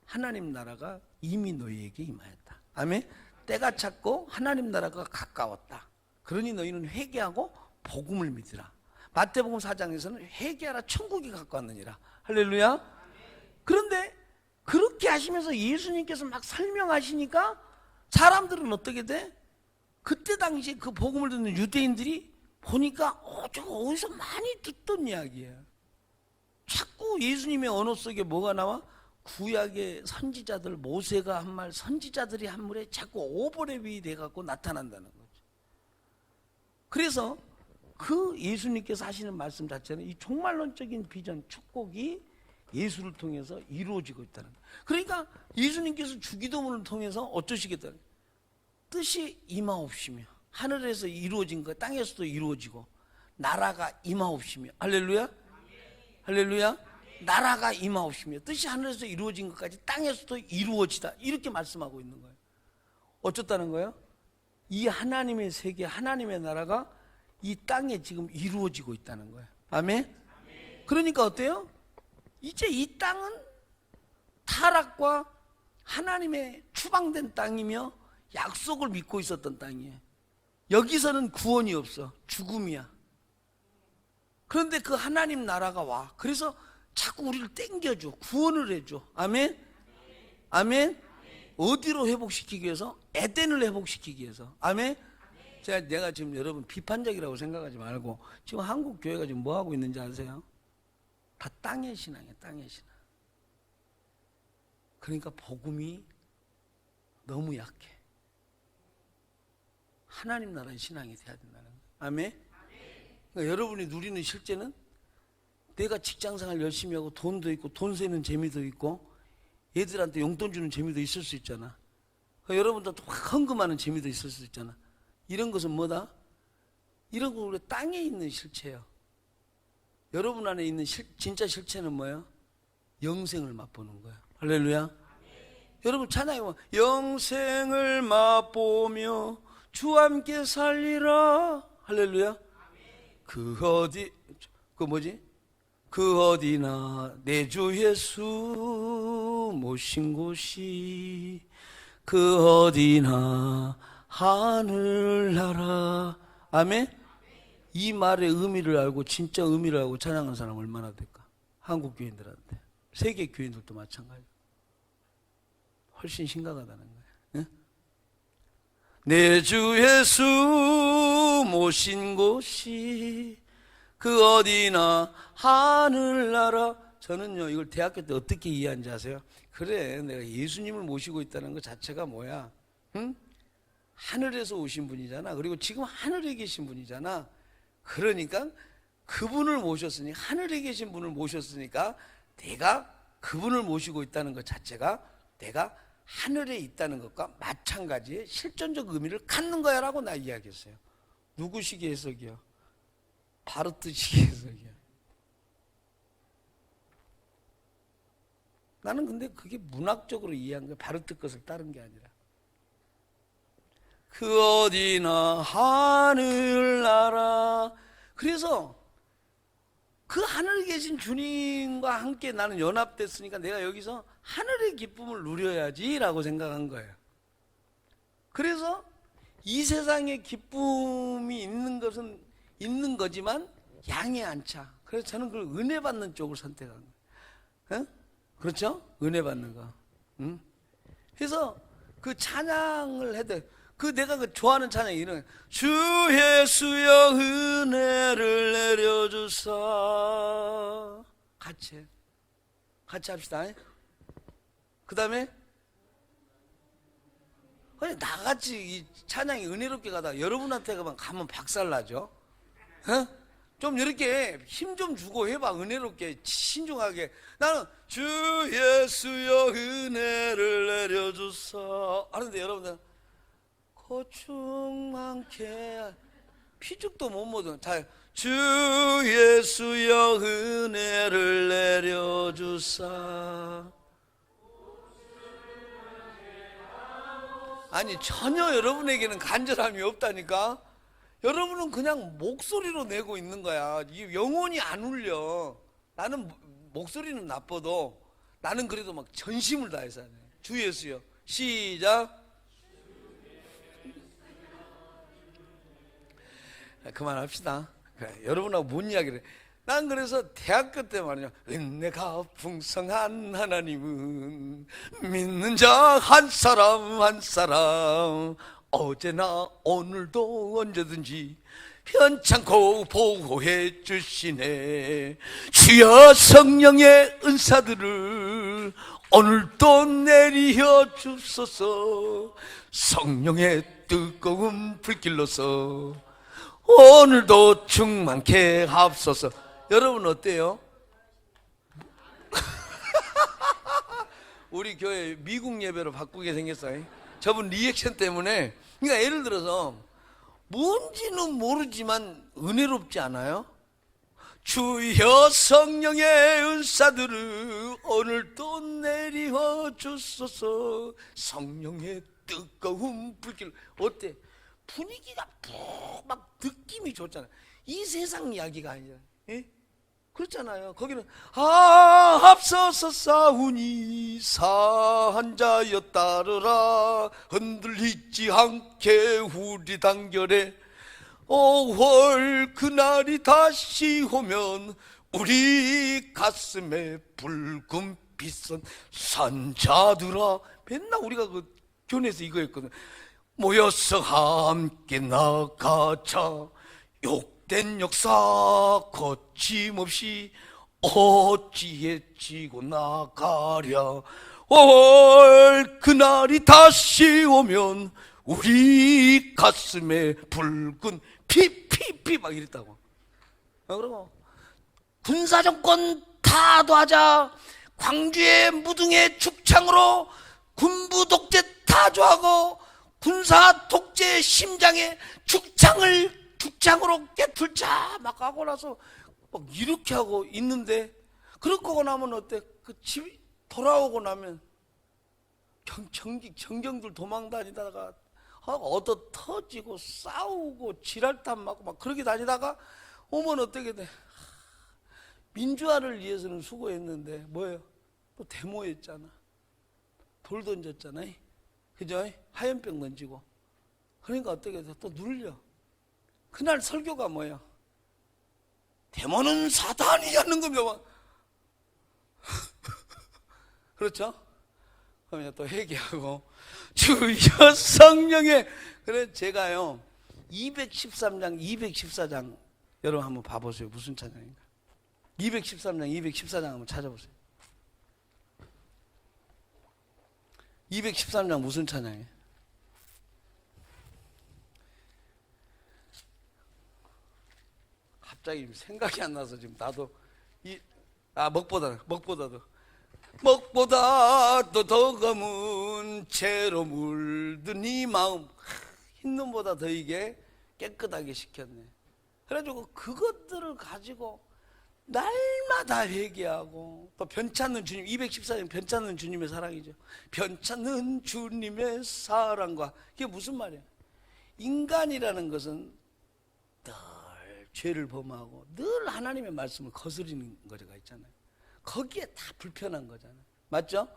하나님 나라가 이미 너희에게 임하였다. 아멘. 때가 찼고 하나님 나라가 가까웠다. 그러니 너희는 회개하고 복음을 믿으라. 마태복음 4장에서는 회개하라, 천국이 가까웠느니라. 할렐루야. 그런데 그렇게 하시면서 예수님께서 막 설명하시니까 사람들은 어떻게 돼? 그때 당시에 그 복음을 듣는 유대인들이 보니까 저거 어디서 많이 듣던 이야기예요. 자꾸 예수님의 언어 속에 뭐가 나와? 구약의 선지자들, 모세가 한 말, 선지자들이 한 말에 자꾸 오버랩이 돼갖고 나타난다는 거죠. 그래서 그 예수님께서 하시는 말씀 자체는 이 종말론적인 비전, 축복이 예수를 통해서 이루어지고 있다는 거예요. 그러니까 예수님께서 주기도문을 통해서 어쩌시겠다는 거예요. 뜻이 임하옵시며, 하늘에서 이루어진 거 땅에서도 이루어지고, 나라가 임하옵시며. 할렐루야? 할렐루야? 나라가 임하옵시며, 뜻이 하늘에서 이루어진 것까지 땅에서도 이루어지다. 이렇게 말씀하고 있는 거예요. 어쩌다는 거예요? 이 하나님의 세계, 하나님의 나라가 이 땅에 지금 이루어지고 있다는 거예요. 아멘? 그러니까 어때요? 이제 이 땅은 타락과 하나님의 추방된 땅이며 약속을 믿고 있었던 땅이에요. 여기서는 구원이 없어. 죽음이야. 그런데 그 하나님 나라가 와. 그래서 자꾸 우리를 땡겨줘. 구원을 해줘. 아멘? 아멘? 어디로 회복시키기 위해서? 에덴을 회복시키기 위해서. 아멘? 내가 지금 여러분 비판적이라고 생각하지 말고 지금 한국 교회가 지금 뭐 하고 있는지 아세요? 다 땅의 신앙이에요. 땅의 신앙. 그러니까 복음이 너무 약해. 하나님 나라의 신앙이 돼야 된다는 거예요. 아멘? 그러니까 여러분이 누리는 실제는 내가 직장생활 열심히 하고 돈도 있고 돈 세는 재미도 있고 애들한테 용돈 주는 재미도 있을 수 있잖아. 그러니까 여러분들도 헌금하는 재미도 있을 수 있잖아. 이런 것은 뭐다? 이런 거 우리 땅에 있는 실체예요. 여러분 안에 있는 진짜 실체는 뭐예요? 영생을 맛보는 거예요. 할렐루야. 여러분 찬양이 뭐 영생을 맛보며 주와 함께 살리라. 할렐루야. 그 어디나 내 주 예수 모신 곳이 그 어디나 하늘나라. 아멘? 이 말의 의미를 알고 진짜 의미를 알고 찬양하는 사람 얼마나 될까? 한국 교인들한테. 세계 교인들도 마찬가지. 훨씬 심각하다는 거예요. 응? 내 주 예수 모신 곳이 그 어디나 하늘나라. 저는요 이걸 대학교 때 어떻게 이해한지 아세요? 그래, 내가 예수님을 모시고 있다는 것 자체가 뭐야? 응? 하늘에서 오신 분이잖아. 그리고 지금 하늘에 계신 분이잖아. 그러니까 그분을 모셨으니, 하늘에 계신 분을 모셨으니까 내가 그분을 모시고 있다는 것 자체가 내가 하늘에 있다는 것과 마찬가지의 실존적 의미를 갖는 거야 라고 나 이야기했어요. 누구식의 해석이요? 바르트식의 해석이요. 나는 근데 그게 문학적으로 이해한 거야. 바르트 것을 따른 게 아니라. 그 어디나 하늘나라. 그래서 그 하늘에 계신 주님과 함께 나는 연합됐으니까 내가 여기서 하늘의 기쁨을 누려야지 라고 생각한 거예요. 그래서 이 세상에 기쁨이 있는 것은 있는 거지만 양에 안 차. 그래서 저는 그걸 은혜 받는 쪽을 선택한 거예요. 응? 그렇죠? 은혜 받는 거. 응? 그래서 그 찬양을 해도 내가 좋아하는 찬양이 이런 거예요. 주 예수여 은혜를 내려주사. 같이 합시다. 그 다음에 나같이 이 찬양이 은혜롭게 가다가 여러분한테 가면 박살나죠. 어? 좀 이렇게 힘 좀 주고 해봐. 은혜롭게 신중하게. 나는 주 예수여 은혜를 내려주사 하는데 여러분들 고충 많게 피죽도 못 먹은. 자, 주 예수여 은혜를 내려주사. 아니 전혀 여러분에게는 간절함이 없다니까. 여러분은 그냥 목소리로 내고 있는 거야. 이 영혼이 안 울려. 나는 목소리는 나빠도 나는 그래도 막 전심을 다해서 하네. 주 예수여. 시작. 그만합시다. 그래, 여러분하고 뭔 이야기를 해. 난 그래서 대학교 때 말이야, 은혜가 풍성한 하나님은 믿는 자 한 사람 한 사람 어제나 오늘도 언제든지 편찮고 보호해 주시네. 주여 성령의 은사들을 오늘도 내리어 주소서. 성령의 뜨거운 불길로서 오늘도 충만케 하옵소서. 여러분 어때요? 우리 교회 미국 예배로 바꾸게 생겼어요. 저분 리액션 때문에. 그러니까 예를 들어서 뭔지는 모르지만 은혜롭지 않아요? 주여 성령의 은사들을 오늘도 내리어 주소서. 성령의 뜨거운 불길. 어때? 분위기가 막 느낌이 좋잖아. 이 세상 이야기가 아니잖아. 예? 그렇잖아요. 거기는 앞서서 싸우니 사한자여 따르라 흔들리지 않게 우리 단결에 5월 그날이 다시 오면 우리 가슴에 붉은 빛선 산자들아. 맨날 우리가 그 교내에서 이거 했거든. 모여서 함께 나가자. 욕된 역사 거침없이 어찌에 지고 나가랴. 5월 그날이 다시 오면 우리 가슴에 붉은 피피피 막 이랬다고. 그러고 군사정권 타도하자. 광주의 무등의 축창으로 군부 독재 타조하고 군사 독재 심장에 축창으로 깨뚫자 막 하고 나서 막 이렇게 하고 있는데, 그러고 나면 어때? 그 집 돌아오고 나면 정경들 도망 다니다가 얻어 터지고 싸우고 지랄탄 맞고 막 그렇게 다니다가 오면 어떻게 돼? 민주화를 위해서는 수고했는데 뭐예요? 또 데모했잖아. 돌 던졌잖아. 그죠? 하얀병 던지고. 그러니까 어떻게 돼? 또 눌려. 그날 설교가 뭐예요? 데모는 사단이 하는 겁니다. 그렇죠? 그러면 또 회개하고 주여 성령에. 그래 제가요 213장 214장 여러분 한번 봐보세요. 무슨 찬양인가? 213장 214장 한번 찾아보세요. 213장 무슨 찬양이에요? 갑자기 생각이 안 나서 지금 나도 먹보다도 더 검은 채로 물든 이 마음, 흰눈보다 더 이게 깨끗하게 시켰네. 그래가지고 그것들을 가지고 날마다 회개하고, 또 변찮는 주님, 214년 변찮는 주님의 사랑이죠. 변찮는 주님의 사랑과, 이게 무슨 말이야? 인간이라는 것은 늘 죄를 범하고 늘 하나님의 말씀을 거스리는 거가 있잖아요. 거기에 다 불편한 거잖아요. 맞죠?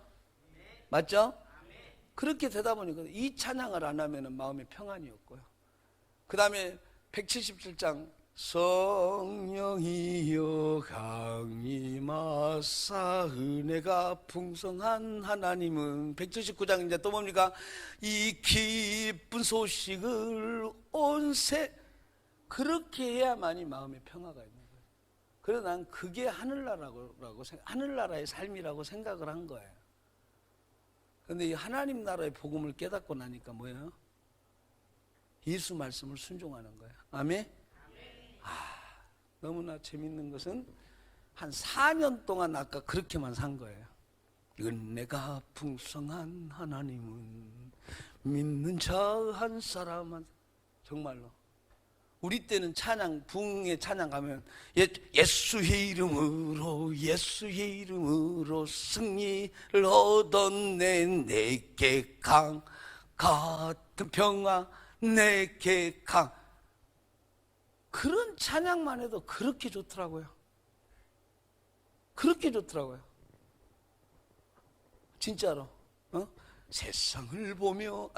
맞죠? 그렇게 되다 보니까 이 찬양을 안 하면 마음에 평안이 없고요. 그 다음에 177장 성령이여 강림하사 은혜가 풍성한 하나님은, 179장 이제 또 뭡니까? 이 기쁜 소식을 온세, 그렇게 해야만이 마음에 평화가 있는 거예요. 그래서 난 그게 하늘나라의 삶이라고 생각을 한 거예요. 그런데 이 하나님 나라의 복음을 깨닫고 나니까 뭐예요? 예수 말씀을 순종하는 거예요. 아멘? 너무나 재밌는 것은 한 4년 동안 아까 그렇게만 산 거예요. 은혜가 풍성한 하나님은 믿는 자 한 사람은, 정말로 우리 때는 찬양, 부흥의 찬양 가면 예수의 이름으로 승리를 얻었네. 내게 강 같은 평화, 내게 강. 그런 찬양만 해도 그렇게 좋더라고요. 그렇게 좋더라고요. 진짜로. 세상을 보며,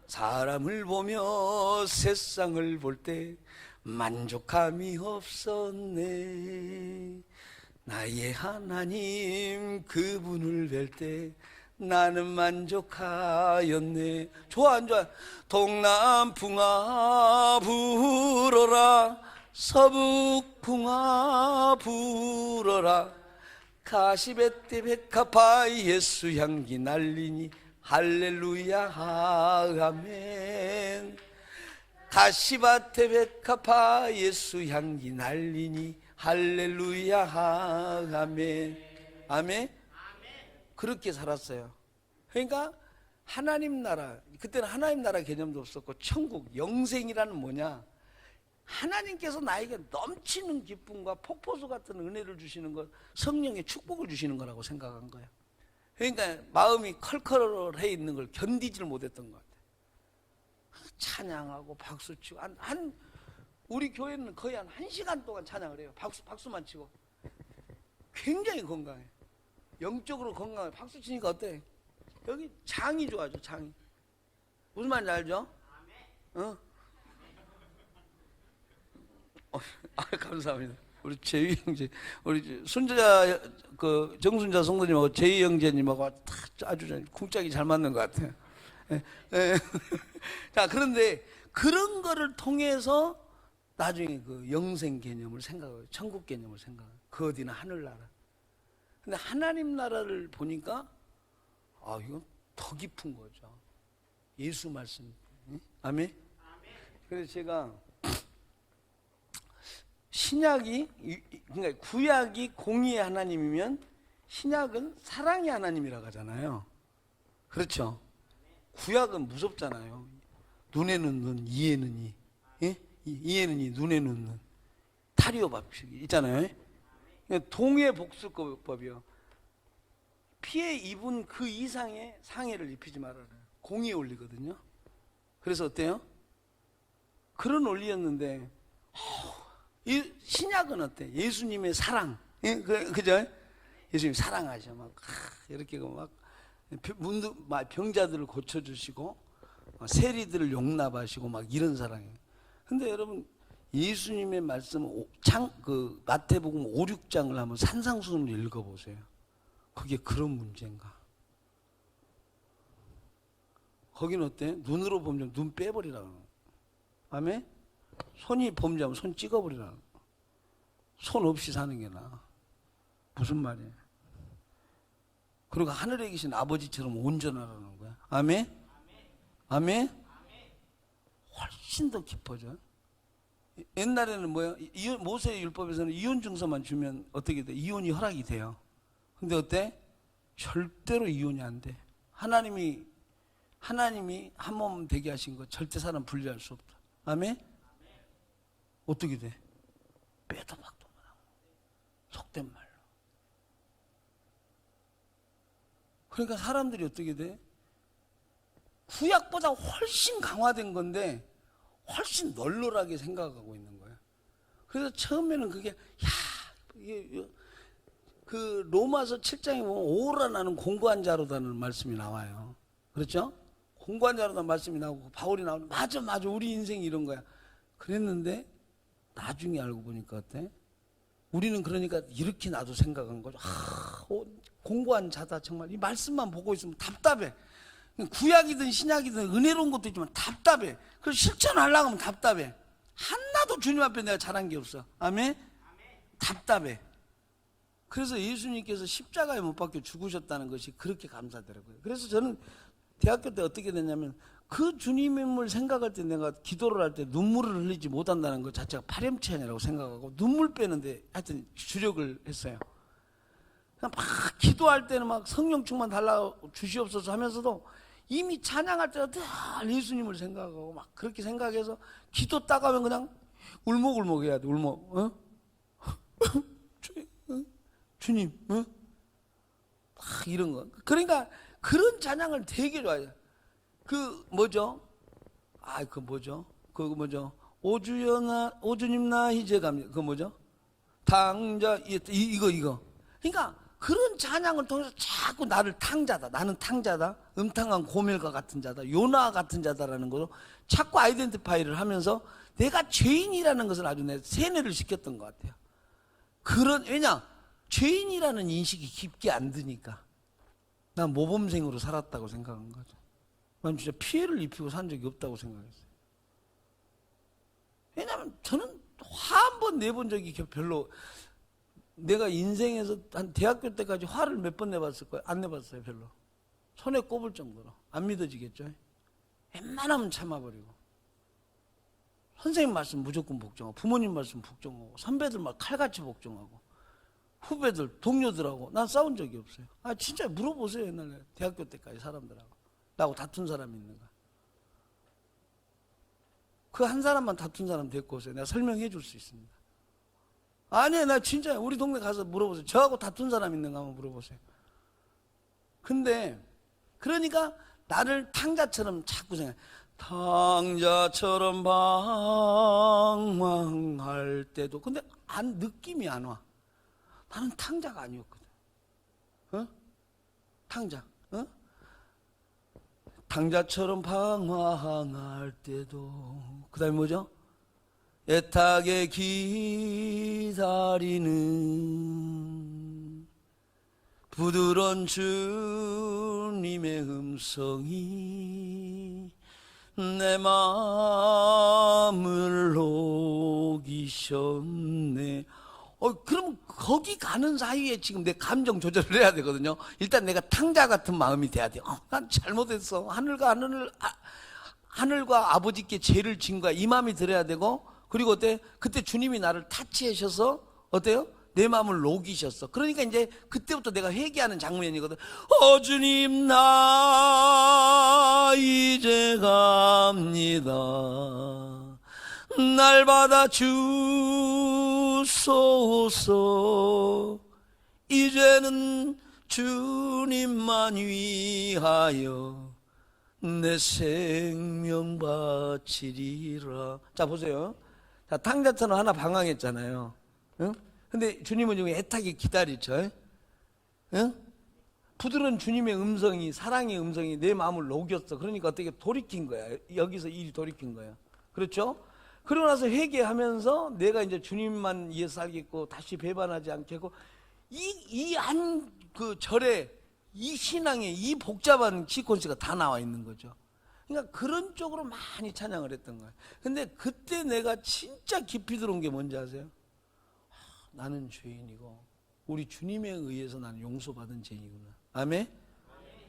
사람을 보며 세상을 볼 때 만족함이 없었네. 나의 하나님 그분을 뵐 때 나는 만족하였네. 좋아 안 좋아? 동남풍아 불어라, 서북풍아 불어라, 가시베떼 백합화 예수 향기 날리니 할렐루야 아멘. 가시밭에 백합화 예수 향기 날리니 할렐루야 아멘. 아멘. 그렇게 살았어요. 그러니까 하나님 나라, 그때는 하나님 나라 개념도 없었고, 천국, 영생이라는 뭐냐, 하나님께서 나에게 넘치는 기쁨과 폭포수 같은 은혜를 주시는 것, 성령의 축복을 주시는 거라고 생각한 거예요. 그러니까 마음이 컬컬해 있는 걸 견디지를 못했던 것 같아요. 찬양하고 박수치고 우리 교회는 거의 한 1시간 동안 찬양을 해요. 박수만 치고. 굉장히 건강해. 영적으로 건강해. 박수 치니까 어때? 여기 장이 좋아져, 장이. 무슨 말인지 알죠? 어? 감사합니다. 우리 제이 형제, 우리 순자, 정순자 성도님하고 제이 형제님하고 아주 쿵짝이 잘 맞는 것 같아요. 예, 예. 자, 그런데 그런 거를 통해서 나중에 그 영생 개념을 생각해요. 천국 개념을 생각해요. 그 어디나 하늘나라. 근데 하나님 나라를 보니까, 이건 더 깊은 거죠. 예수 말씀. 응? 아멘? 그래서 제가 신약이, 그러니까 구약이 공의의 하나님이면 신약은 사랑의 하나님이라고 하잖아요. 그렇죠? 구약은 무섭잖아요. 눈에는 눈, 이에는 이. 예? 이에는 이, 눈에는 눈. 타리오 법칙이 있잖아요. 동해 복수법이요. 피해 입은 그 이상의 상해를 입히지 말아라. 공의 원리거든요. 그래서 어때요? 그런 원리였는데, 이 신약은 어때? 예수님의 사랑. 예? 그죠? 예수님 사랑하셔. 이렇게 병자들을 고쳐주시고, 세리들을 용납하시고, 이런 사랑이에요. 근데 여러분, 예수님의 말씀, 마태복음 5, 6장을 한번 산상수훈으로 읽어보세요. 그게 그런 문제인가? 거기는 어때? 눈으로 범죄하면 눈 빼버리라고. 아멘? 손이 범죄하면 손 찍어버리라고. 손 없이 사는 게 나아. 무슨 말이에요? 그리고 하늘에 계신 아버지처럼 온전하라는 거야. 아멘? 아멘? 훨씬 더 깊어져. 옛날에는 뭐야? 모세의 율법에서는 이혼 증서만 주면 어떻게 돼? 이혼이 허락이 돼요. 근데 어때? 절대로 이혼이 안 돼. 하나님이 한 몸 되게 하신 거 절대 사람 분리할 수 없다. 아멘? 어떻게 돼? 빼도 박도 못하고 속된 말로. 그러니까 사람들이 어떻게 돼? 구약보다 훨씬 강화된 건데 훨씬 널널하게 생각하고 있는 거예요. 그래서 처음에는 그게 그 로마서 7장에 보면 오라 나는 공고한 자로다는 말씀이 나와요. 그렇죠? 공고한 자로다는 말씀이 나오고 바울이 나오는 맞아 우리 인생이 이런 거야. 그랬는데 나중에 알고 보니까 어때? 우리는 그러니까 이렇게 나도 생각한 거죠. 공고한 자다 정말. 이 말씀만 보고 있으면 답답해. 구약이든 신약이든 은혜로운 것도 있지만 답답해. 그래서 실천하려고 하면 답답해. 하나도 주님 앞에 내가 잘한 게 없어. 아멘? 답답해. 그래서 예수님께서 십자가에 못 박혀 죽으셨다는 것이 그렇게 감사되더라고요. 그래서 저는 대학교 때 어떻게 됐냐면 그 주님을 생각할 때 내가 기도를 할 때 눈물을 흘리지 못한다는 것 자체가 파렴치한이라고 생각하고 눈물 빼는데 하여튼 주력을 했어요. 그냥 막 기도할 때는 막 성령 충만 달라 주시옵소서 하면서도 이미 찬양할 때가 늘 예수님을 생각하고 막 그렇게 생각해서 기도 딱 하면 그냥 울먹울먹 해야 돼. 울먹. 주님, 막 이런 거. 그러니까 그런 찬양을 되게 좋아해요. 오주님 나 이제 갑니다. 당자, 이거. 그러니까 그런 찬양을 통해서 자꾸 나를 탕자다. 나는 탕자다. 음탕한 고멜과 같은 자다. 요나 같은 자다라는 거로 자꾸 아이덴티파이를 하면서 내가 죄인이라는 것을 아주 내 세뇌를 시켰던 것 같아요. 왜냐? 죄인이라는 인식이 깊게 안 드니까. 난 모범생으로 살았다고 생각한 거죠. 난 진짜 피해를 입히고 산 적이 없다고 생각했어요. 왜냐하면 저는 화 한 번 내본 적이 별로, 내가 인생에서 한 대학교 때까지 화를 몇 번 내봤을 거예요? 안 내봤어요, 별로. 손에 꼽을 정도로. 안 믿어지겠죠? 웬만하면 참아버리고. 선생님 말씀 무조건 복종하고, 부모님 말씀 복종하고, 선배들 막 칼같이 복종하고, 후배들, 동료들하고 난 싸운 적이 없어요. 진짜 물어보세요. 옛날에 대학교 때까지 사람들하고 나하고 다툰 사람이 있는가. 그 한 사람만 다툰 사람 데리고 오세요. 내가 설명해 줄 수 있습니다. 아니에요. 나 진짜 우리 동네 가서 물어보세요. 저하고 다툰 사람 있는가 한번 물어보세요. 근데 그러니까 나를 탕자처럼 자꾸 생각해. 탕자처럼 방황할 때도. 근데 느낌이 안 와. 나는 탕자가 아니었거든. 탕자. 탕자처럼 방황할 때도. 그 다음에 뭐죠? 애타게 기다리는 부드러운 주님의 음성이 내 마음을 녹이셨네. 그럼 거기 가는 사이에 지금 내 감정 조절을 해야 되거든요. 일단 내가 탕자 같은 마음이 돼야 돼. 난 잘못했어. 하늘과 아버지께 죄를 진 거야. 이 마음이 들어야 되고, 그리고 어때? 그때 주님이 나를 타치하셔서 어때요? 내 마음을 녹이셨어. 그러니까 이제 그때부터 내가 회개하는 장면이거든. 주님, 나 이제 갑니다. 날 받아 주소서. 이제는 주님만 위하여 내 생명 바치리라. 자, 보세요. 자, 탕자처럼 하나 방황했잖아요. 응? 근데 주님은 여기 애타게 기다리죠. 응? 부드러운 주님의 음성이, 사랑의 음성이 내 마음을 녹였어. 그러니까 어떻게 돌이킨 거야. 여기서 일이 돌이킨 거야. 그렇죠? 그러고 나서 회개하면서 내가 이제 주님만 위해서 살겠고 다시 배반하지 않겠고, 그 절에 이 신앙에 이 복잡한 시퀀스가 다 나와 있는 거죠. 그러니까 그런 쪽으로 많이 찬양을 했던 거예요. 근데 그때 내가 진짜 깊이 들어온 게 뭔지 아세요? 나는 죄인이고 우리 주님에 의해서 나는 용서받은 죄인이구나. 아멘?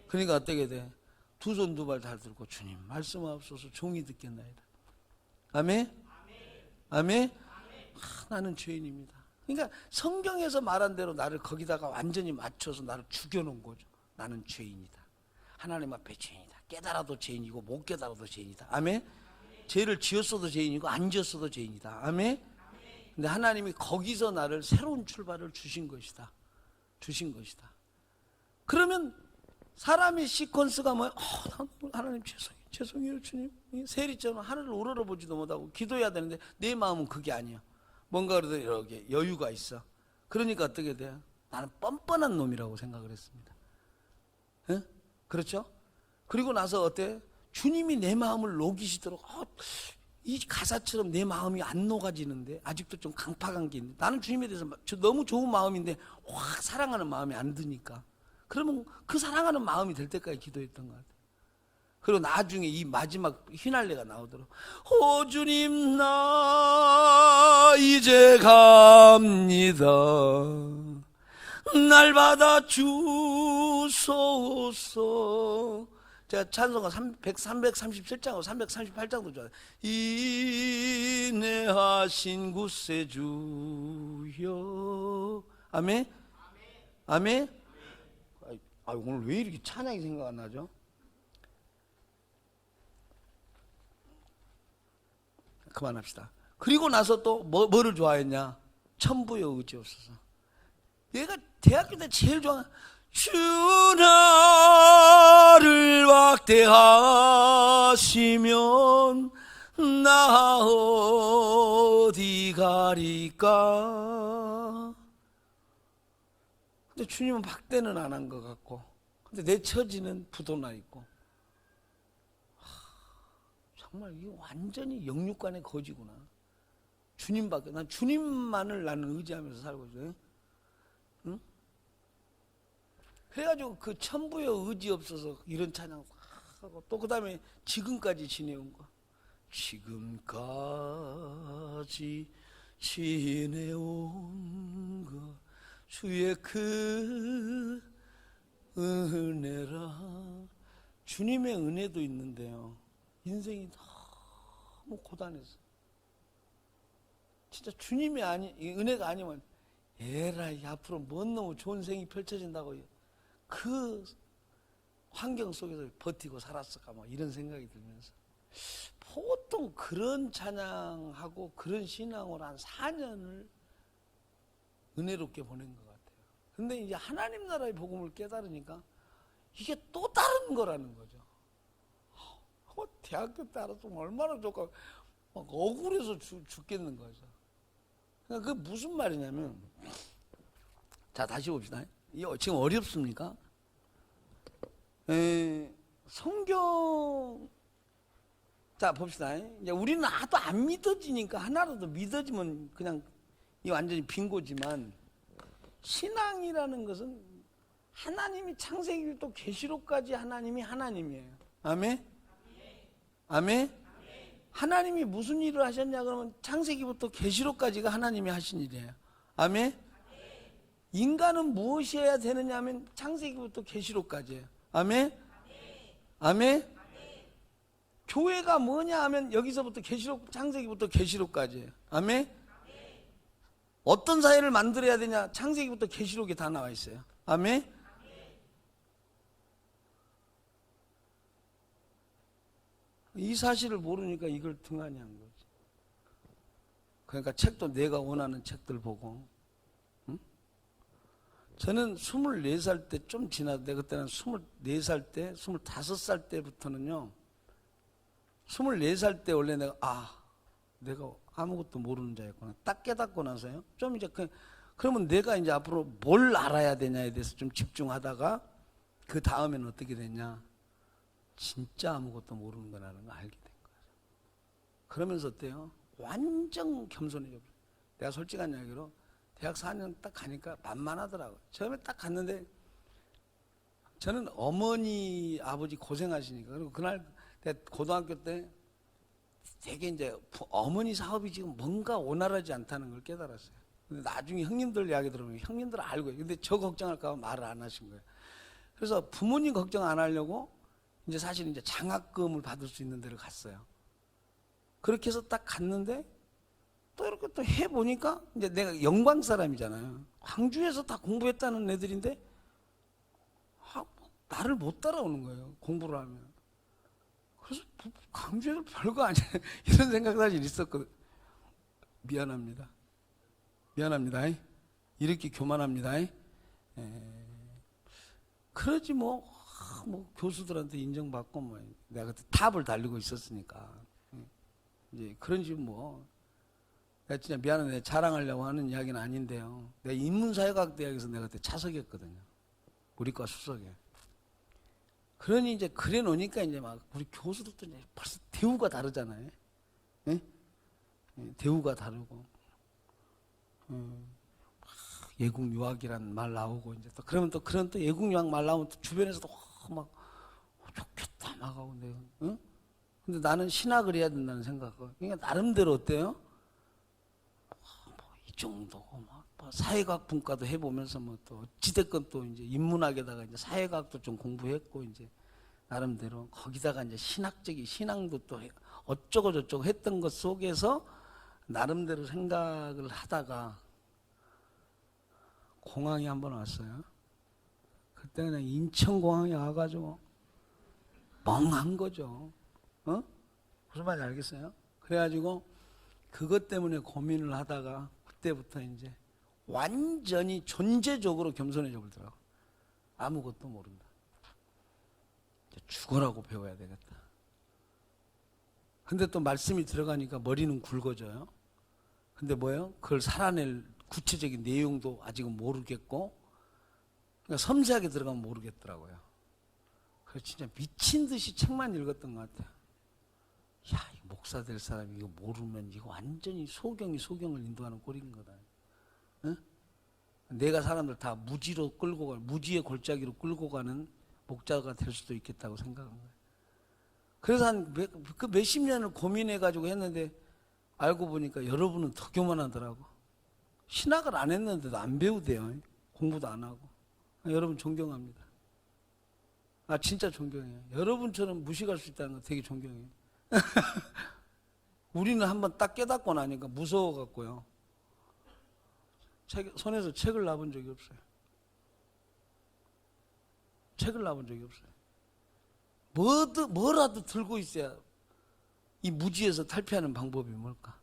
그러니까 어떻게 돼? 두 손 두 발 다 들고 주님 말씀하옵소서, 종이 듣겠나이다. 아멘? 아멘? 나는 죄인입니다. 그러니까 성경에서 말한 대로 나를 거기다가 완전히 맞춰서 나를 죽여놓은 거죠. 나는 죄인이다. 하나님 앞에 죄인이다. 깨달아도 죄인이고 못 깨달아도 죄인이다. 아멘? 죄를 지었어도 죄인이고 안 지었어도 죄인이다. 아멘? 근데 하나님이 거기서 나를 새로운 출발을 주신 것이다. 주신 것이다. 그러면 사람의 시퀀스가 뭐야? 하나님 죄송해요 주님. 세리처럼 하늘을 우러러보지도 못하고 기도해야 되는데 내 마음은 그게 아니야. 뭔가 그래도 이렇게 여유가 있어. 그러니까 어떻게 돼요? 나는 뻔뻔한 놈이라고 생각을 했습니다. 에? 그렇죠? 그리고 나서 어때? 주님이 내 마음을 녹이시도록 이 가사처럼 내 마음이 안 녹아지는데 아직도 좀 강팍한 게 있는데, 나는 주님에 대해서 너무 좋은 마음인데 확 사랑하는 마음이 안 드니까, 그러면 그 사랑하는 마음이 될 때까지 기도했던 것 같아요. 그리고 나중에 이 마지막 휘날레가 나오도록 주님 나 이제 갑니다. 날 받아 주소서. 제가 찬송가 337장하고 338장도 좋아요. 인내하신 구세주여. 아멘? 아멘? 오늘 왜 이렇게 찬양이 생각 안 나죠? 그만합시다. 그리고 나서 또 뭐를 좋아했냐? 천부여 의지없어서. 얘가 대학교 때 제일 좋아하는, 주 나를 확대하시면 나 어디 가리까. 근데 주님은 확대는 안 한 것 같고, 근데 내 처지는 부도나 있고. 정말 이거 완전히 영육간의 거지구나. 주님밖에, 난 주님만을 나는 의지하면서 살고 있어요. 응? 그래가지고 그 천부의 의지 없어서 이런 찬양 하고, 또 그 다음에 지금까지 지내온 거. 지금까지 지내온 거 주의 그 은혜라. 주님의 은혜도 있는데요, 인생이 너무 고단해서 진짜 주님이 은혜가 아니면 에라이 앞으로 뭔 너무 좋은 생이 펼쳐진다고 그 환경 속에서 버티고 살았을까 뭐 이런 생각이 들면서, 보통 그런 찬양하고 그런 신앙으로 한 4년을 은혜롭게 보낸 것 같아요. 근데 이제 하나님 나라의 복음을 깨달으니까 이게 또 다른 거라는 거죠. 대학교 때 알았으면 얼마나 좋을까. 막 억울해서 죽겠는 거죠. 그러니까 그게 무슨 말이냐면, 자, 다시 봅시다. 지금 어렵습니까? 성경, 자, 봅시다. 이제 우리는 하도 안 믿어지니까 하나라도 믿어지면 그냥 이 완전히 빙고지만, 신앙이라는 것은 하나님이 창세기부터 계시록까지 하나님이 하나님이에요. 아멘? 아멘? 하나님이 무슨 일을 하셨냐 그러면 창세기부터 계시록까지가 하나님이 하신 일이에요. 아멘? 인간은 무엇이 해야 되느냐 하면 창세기부터 계시록까지예요. 아멘? 아멘? 교회가 뭐냐 하면 여기서부터 계시록, 창세기부터 계시록까지예요. 아멘? 어떤 사회를 만들어야 되냐? 창세기부터 계시록에 다 나와 있어요. 아멘? 이 사실을 모르니까 이걸 등한히 한 거지. 그러니까 책도 내가 원하는 책들 보고. 응? 저는 24살 때 좀 지났는데, 그때는 24살 때, 25살 때부터는요, 24살 때 원래 내가 아무것도 모르는 자였구나. 딱 깨닫고 나서요. 좀 이제 그러면 내가 이제 앞으로 뭘 알아야 되냐에 대해서 좀 집중하다가 그 다음에는 어떻게 됐냐. 진짜 아무것도 모르는 거라는 걸 알게 된 거예요. 그러면서 어때요? 완전 겸손해져. 내가 솔직한 이야기로 대학 4년 딱 가니까 만만하더라고요. 처음에 딱 갔는데 저는 어머니, 아버지 고생하시니까. 그리고 그날 고등학교 때 되게 이제 어머니 사업이 지금 뭔가 원활하지 않다는 걸 깨달았어요. 근데 나중에 형님들 이야기 들으면 형님들 알고, 근데 저 걱정할까 봐 말을 안 하신 거예요. 그래서 부모님 걱정 안 하려고 이제 사실 이제 장학금을 받을 수 있는 데를 갔어요. 그렇게 해서 딱 갔는데 또 이렇게 또 해보니까 이제 내가 영광 사람이잖아요. 광주에서 다 공부했다는 애들인데 나를 못 따라오는 거예요. 공부를 하면. 그래서 광주에서 별거 아니야. 이런 생각 사실 있었거든. 미안합니다. 미안합니다. 이렇게 교만합니다. 그러지 뭐 교수들한테 인정받고 내가 그때 탑을 달리고 있었으니까. 이제 그런지 내가 진짜 미안한데 자랑하려고 하는 이야기는 아닌데요. 내가 인문사회과학대학에서 내가 그때 차석이었거든요. 우리과 수석에. 그러니 이제 그래 놓으니까 이제 막 우리 교수들도 이제 벌써 대우가 다르잖아요. 예? 대우가 다르고. 예국 유학이란 말 나오고 이제 또 그러면 또 그런 또 예국 유학 말 나오면 또 주변에서도 막 좋겠다 막 하고 내가. 응? 근데 나는 신학을 해야 된다는 생각을. 그러니까 나름대로 어때요? 이 정도고 사회과학 분과도 해보면서 또 어찌됐건 또 이제 인문학에다가 이제 사회과학도 좀 공부했고 이제 나름대로 거기다가 이제 신앙도 또 어쩌고 저쩌고 했던 것 속에서 나름대로 생각을 하다가 공항에 한번 왔어요. 그때 그냥 인천공항에 와가지고 멍한 거죠. 무슨 말인지 알겠어요? 그래가지고 그것 때문에 고민을 하다가 그때부터 이제 완전히 존재적으로 겸손해져 버리더라고. 아무것도 모른다. 죽어라고 배워야 되겠다. 근데 또 말씀이 들어가니까 머리는 굵어져요. 근데 뭐예요? 그걸 살아낼 구체적인 내용도 아직은 모르겠고, 그러니까 섬세하게 들어가면 모르겠더라고요. 그래서 진짜 미친 듯이 책만 읽었던 것 같아요. 야, 이 목사 될 사람이 이거 모르면 이거 완전히 소경을 인도하는 꼴인 거다. 응? 내가 사람들 다 무지의 골짜기로 끌고 가는 목자가 될 수도 있겠다고 생각한 거예요. 그래서 그 몇십 년을 고민해가지고 했는데 알고 보니까 여러분은 더 교만하더라고. 신학을 안 했는데도 안 배우대요. 공부도 안 하고. 여러분 존경합니다. 진짜 존경해요. 여러분처럼 무식할 수 있다는 거 되게 존경해요. 우리는 한번 딱 깨닫고 나니까 무서워갖고요. 손에서 책을 놔본 적이 없어요. 책을 놔본 적이 없어요. 뭐라도 들고 있어야 이 무지에서 탈피하는 방법이 뭘까?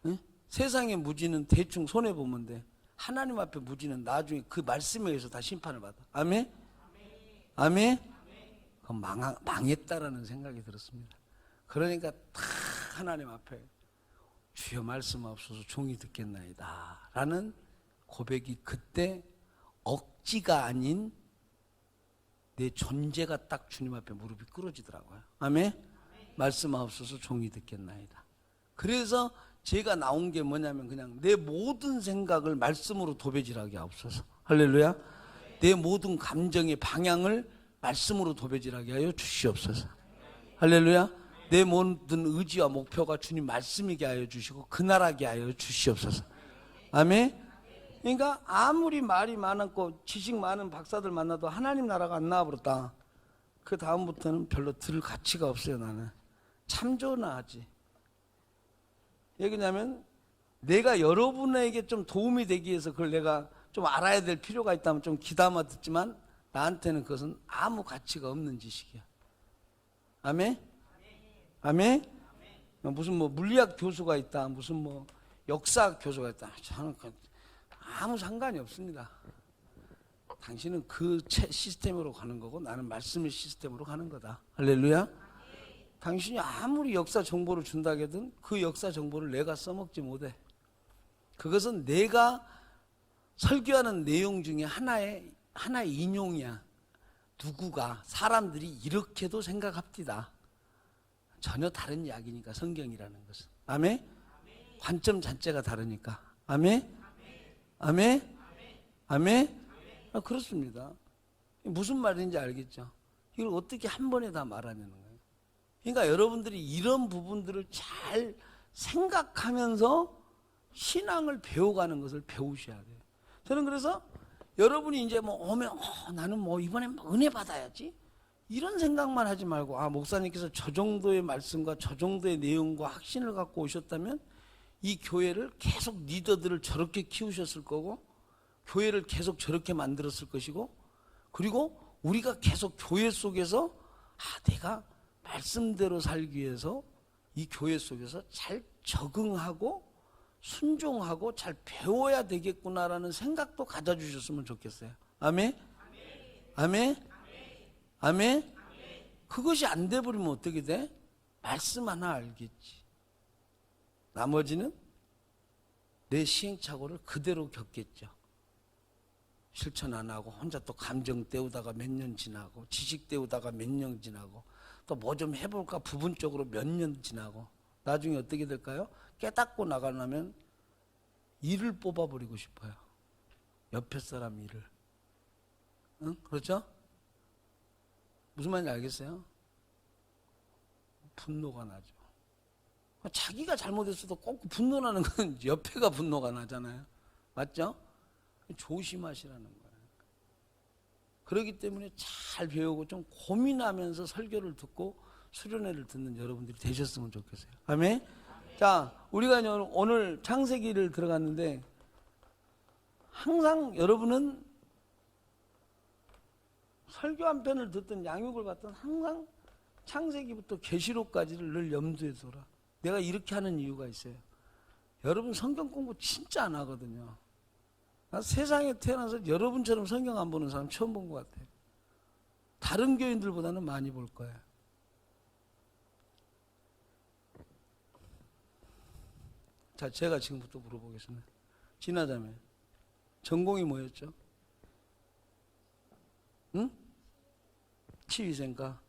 응? 세상의 무지는 대충 손해보면 돼. 하나님 앞에 무지는 나중에 그 말씀에 의해서 다 심판을 받아. 아멘? 아멘? 망했다라는 생각이 들었습니다. 그러니까 다 하나님 앞에 주여 말씀하옵소서 종이 듣겠나이다 라는 고백이 그때 억지가 아닌 내 존재가 딱 주님 앞에 무릎이 꿇어지더라고요. 아멘? 말씀하옵소서 종이 듣겠나이다. 그래서 제가 나온 게 뭐냐면 그냥 내 모든 생각을 말씀으로 도배질하게 하옵소서. 할렐루야. 내 모든 감정의 방향을 말씀으로 도배질하게 하여 주시옵소서. 할렐루야. 내 모든 의지와 목표가 주님 말씀이게 하여 주시고 그날하게 하여 주시옵소서. 아멘. 그러니까 아무리 말이 많았고 지식 많은 박사들 만나도 하나님 나라가 안 나와버렸다. 그 다음부터는 별로 들을 가치가 없어요. 나는 참조나 하지. 왜냐하면 내가 여러분에게 좀 도움이 되기 위해서 그걸 내가 좀 알아야 될 필요가 있다면 좀 귀담아 듣지만 나한테는 그것은 아무 가치가 없는 지식이야. 아멘? 아멘? 무슨 뭐 물리학 교수가 있다, 무슨 뭐 역사 교수가 있다. 저는 아무 상관이 없습니다. 당신은 그 시스템으로 가는 거고 나는 말씀의 시스템으로 가는 거다. 할렐루야. 당신이 아무리 역사 정보를 준다 해든 그 역사 정보를 내가 써먹지 못해. 그것은 내가 설교하는 내용 중에 하나의 인용이야. 누구가 사람들이 이렇게도 생각합디다. 전혀 다른 이야기니까 성경이라는 것은. 아멘? 관점 자체가 다르니까. 아멘? 아멘? 아멘? 그렇습니다. 무슨 말인지 알겠죠? 이걸 어떻게 한 번에 다 말하냐는 거예요. 그러니까 여러분들이 이런 부분들을 잘 생각하면서 신앙을 배워가는 것을 배우셔야 돼요. 저는 그래서 여러분이 이제 뭐 오면 나는 뭐 이번에 은혜 받아야지 이런 생각만 하지 말고 목사님께서 저 정도의 말씀과 저 정도의 내용과 확신을 갖고 오셨다면 이 교회를 계속 리더들을 저렇게 키우셨을 거고 교회를 계속 저렇게 만들었을 것이고 그리고 우리가 계속 교회 속에서 내가 말씀대로 살기 위해서 이 교회 속에서 잘 적응하고 순종하고 잘 배워야 되겠구나라는 생각도 가져주셨으면 좋겠어요. 아멘? 아멘? 아멘? 그것이 안 돼버리면 어떻게 돼? 말씀 하나 알겠지. 나머지는 내 시행착오를 그대로 겪겠죠. 실천 안 하고 혼자 또 감정 때우다가 몇 년 지나고 지식 때우다가 몇 년 지나고 또 뭐 좀 해볼까 부분적으로 몇 년 지나고 나중에 어떻게 될까요? 깨닫고 나가려면 일을 뽑아버리고 싶어요. 옆에 사람 일을. 응? 그렇죠? 무슨 말인지 알겠어요? 분노가 나죠. 자기가 잘못했어도 꼭 분노나는 건 옆에가 분노가 나잖아요. 맞죠? 조심하시라는 거예요. 그렇기 때문에 잘 배우고 좀 고민하면서 설교를 듣고 수련회를 듣는 여러분들이 되셨으면 좋겠어요. 아멘? 자, 우리가 오늘 창세기를 들어갔는데 항상 여러분은 설교 한 편을 듣든 양육을 받든 항상 창세기부터 계시록까지를 늘 염두에 둬라. 내가 이렇게 하는 이유가 있어요. 여러분 성경 공부 진짜 안 하거든요. 나 세상에 태어나서 여러분처럼 성경 안 보는 사람 처음 본 것 같아요. 다른 교인들보다는 많이 볼 거예요. 자, 제가 지금부터 물어보겠습니다. 진화자매, 전공이 뭐였죠? 응? 치위생과.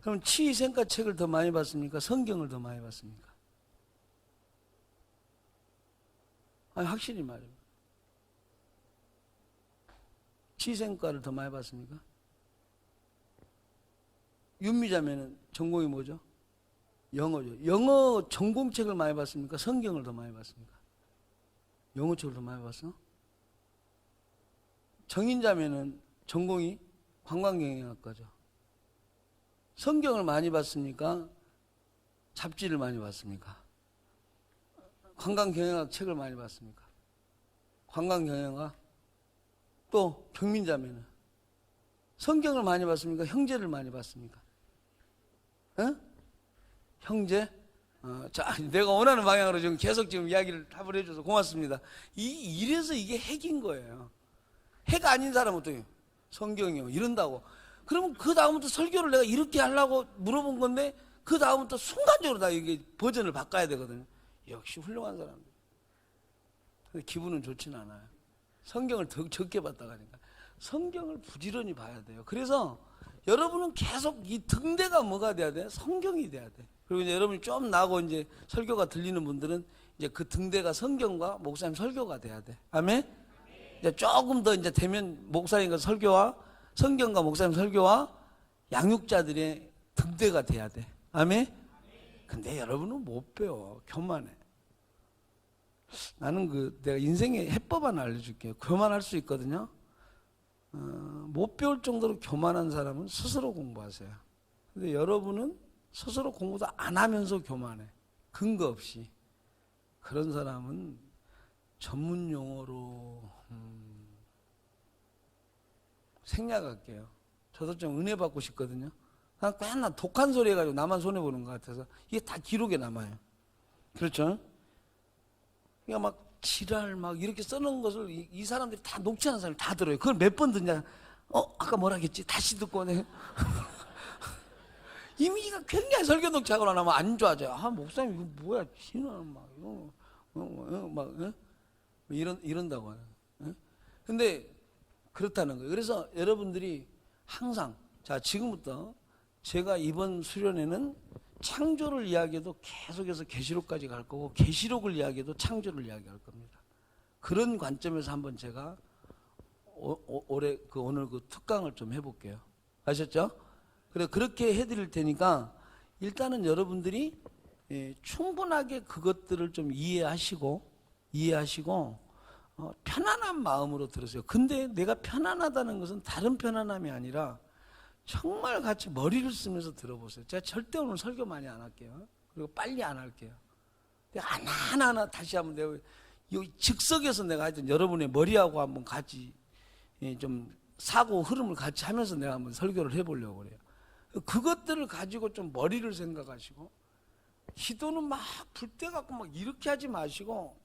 그럼 치위생과 책을 더 많이 봤습니까? 성경을 더 많이 봤습니까? 확실히 말해요. 치위생과를 더 많이 봤습니까? 윤미자매는 전공이 뭐죠? 영어죠. 영어 전공책을 많이 봤습니까? 성경을 더 많이 봤습니까? 영어책을 더 많이 봤어? 정인자매는 전공이 관광경영학과죠. 성경을 많이 봤습니까? 잡지를 많이 봤습니까? 관광경영학 책을 많이 봤습니까? 관광경영학? 또 경민자매는 성경을 많이 봤습니까? 형제를 많이 봤습니까? 형제? 자, 내가 원하는 방향으로 지금 계속 지금 이야기를 답을 해줘서 고맙습니다. 이래서 이게 핵인 거예요. 핵 아닌 사람은 어떻게 성경이요 이런다고 그러면 그 다음부터 설교를 내가 이렇게 하려고 물어본 건데 그 다음부터 순간적으로 다 이게 버전을 바꿔야 되거든요. 역시 훌륭한 사람들. 근데 기분은 좋진 않아요. 성경을 더 적게 봤다 가니까. 성경을 부지런히 봐야 돼요. 그래서 여러분은 계속 이 등대가 뭐가 돼야 돼? 성경이 돼야 돼. 그리고 이제 여러분이 좀 나고 이제 설교가 들리는 분들은 이제 그 등대가 성경과 목사님 설교가 돼야 돼. 아멘? 이제 조금 더 이제 되면 목사님과 설교와 성경과 목사님 설교와 양육자들의 등대가 돼야 돼. 아멘? 근데 여러분은 못 배워. 교만해. 나는 내가 인생의 해법 하나 알려줄게요. 교만할 수 있거든요. 못 배울 정도로 교만한 사람은 스스로 공부하세요. 근데 여러분은 스스로 공부도 안 하면서 교만해. 근거 없이. 그런 사람은 전문 용어로 생략할게요. 저도 좀 은혜 받고 싶거든요. 난 맨날 독한 소리 해가지고 나만 손해보는 것 같아서 이게 다 기록에 남아요. 그렇죠? 그러니까 막 지랄 막 이렇게 써놓은 것을 이 사람들이 다 녹취하는 사람이 다 들어요. 그걸 몇 번 듣냐? 아까 뭐라 했지? 다시 듣고 내 이미지가 굉장히 설교 녹취하거나 나면 안 좋아져요. 목사님 이거 뭐야? 지랄 막 이런 이런다고 하는. 근데 그렇다는 거예요. 그래서 여러분들이 항상 자 지금부터 제가 이번 수련회는 창조를 이야기해도 계속해서 계시록까지 갈 거고 계시록을 이야기해도 창조를 이야기할 겁니다. 그런 관점에서 한번 제가 올해 오늘 특강을 좀 해볼게요. 아셨죠? 그래 그렇게 해드릴 테니까 일단은 여러분들이 충분하게 그것들을 좀 이해하시고 편안한 마음으로 들으세요. 근데 내가 편안하다는 것은 다른 편안함이 아니라 정말 같이 머리를 쓰면서 들어보세요. 제가 절대 오늘 설교 많이 안 할게요. 그리고 빨리 안 할게요. 하나하나 다시 한번 내가 이 즉석에서 내가 하여튼 여러분의 머리하고 한번 같이 좀 사고 흐름을 같이 하면서 내가 한번 설교를 해보려고 그래요. 그것들을 가지고 좀 머리를 생각하시고 기도는 막 불때 갖고 막 이렇게 하지 마시고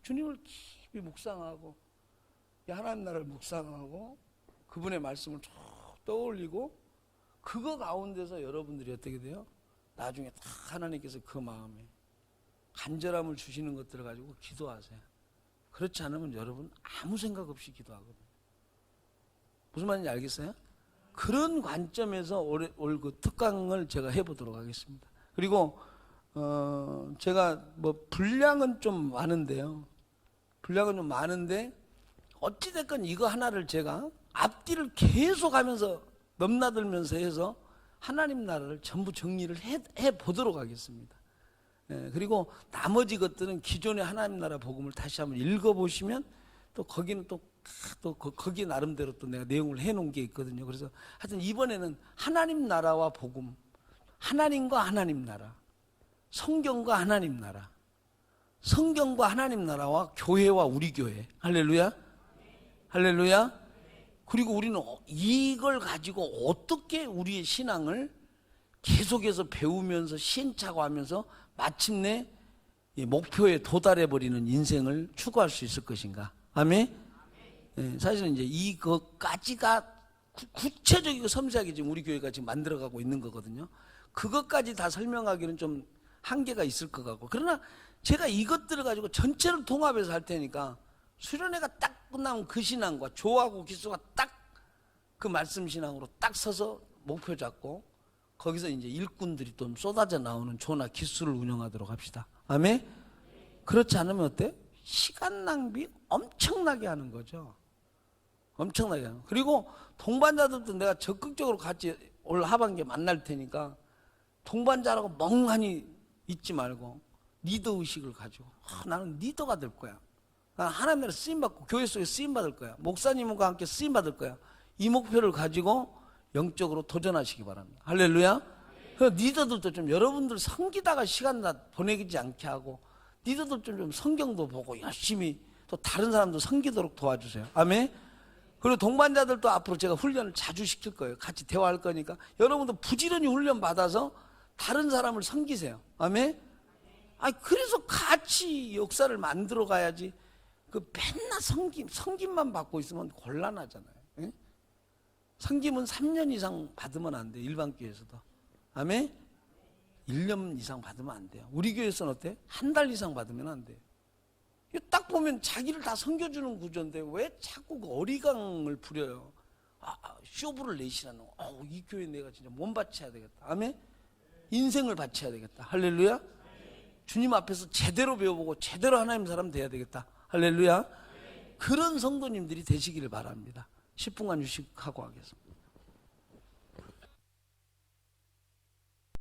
주님을 깊이 묵상하고 하나님 나라를 묵상하고 그분의 말씀을 쭉 떠올리고 그거 가운데서 여러분들이 어떻게 돼요? 나중에 딱 하나님께서 그 마음에 간절함을 주시는 것들을 가지고 기도하세요. 그렇지 않으면 여러분 아무 생각 없이 기도하거든요. 무슨 말인지 알겠어요? 그런 관점에서 올 그 특강을 제가 해보도록 하겠습니다. 그리고 제가 분량은 좀 많은데요. 분량은 좀 많은데 어찌됐건 이거 하나를 제가 앞뒤를 계속 하면서 넘나들면서 해서 하나님 나라를 전부 정리를 해 보도록 하겠습니다. 그리고 나머지 것들은 기존의 하나님 나라 복음을 다시 한번 읽어보시면 또 거기는 또 거기 나름대로 또 내가 내용을 해놓은 게 있거든요. 그래서 하여튼 이번에는 하나님 나라와 복음, 하나님과 하나님 나라, 성경과 하나님 나라, 성경과 하나님 나라와 교회와 우리 교회. 할렐루야. 할렐루야. 그리고 우리는 이걸 가지고 어떻게 우리의 신앙을 계속해서 배우면서 시행착오하면서 마침내 목표에 도달해버리는 인생을 추구할 수 있을 것인가. 아멘. 사실은 이제 이것까지가 구체적이고 섬세하게 지금 우리 교회가 지금 만들어가고 있는 거거든요. 그것까지 다 설명하기는 좀 한계가 있을 것 같고, 그러나 제가 이것들을 가지고 전체를 통합해서 할 테니까 수련회가 딱 끝나면 그 신앙과 조하고 기수가 딱 그 말씀 신앙으로 딱 서서 목표 잡고 거기서 이제 일꾼들이 또 쏟아져 나오는 조나 기수를 운영하도록 합시다. 아멘? 그렇지 않으면 어때? 시간 낭비 엄청나게 하는 거죠. 엄청나게 하는. 그리고 동반자들도 내가 적극적으로 같이 올 하반기에 만날 테니까 동반자라고 멍하니 있지 말고 리더 의식을 가지고 나는 리더가 될 거야. 나는 하나님 나라 쓰임받고 교회 속에 쓰임받을 거야. 목사님과 함께 쓰임받을 거야. 이 목표를 가지고 영적으로 도전하시기 바랍니다. 할렐루야. 리더들도 좀 여러분들 섬기다가 시간 다 보내지 않게 하고 리더들 좀 성경도 보고 열심히 또 다른 사람도 섬기도록 도와주세요. 아멘. 그리고 동반자들도 앞으로 제가 훈련을 자주 시킬 거예요. 같이 대화할 거니까 여러분도 부지런히 훈련 받아서 다른 사람을 섬기세요. 아멘. 그래서 같이 역사를 만들어 가야지. 맨날 섬김만 받고 있으면 곤란하잖아요. 예? 섬김은 3년 이상 받으면 안 돼요. 일반 교회에서도. 아멘? 1년 이상 받으면 안 돼요. 우리 교회에서는 어때? 한 달 이상 받으면 안 돼요. 딱 보면 자기를 다 섬겨주는 구조인데 왜 자꾸 그 어리광을 부려요? 쇼부를 내시라는 거. 이 교회 내가 진짜 몸 바쳐야 되겠다. 아멘? 인생을 바쳐야 되겠다. 할렐루야? 주님 앞에서 제대로 배워보고 제대로 하나님 사람 돼야 되겠다. 할렐루야? 그런 성도님들이 되시기를 바랍니다. 10분간 휴식하고 하겠습니다.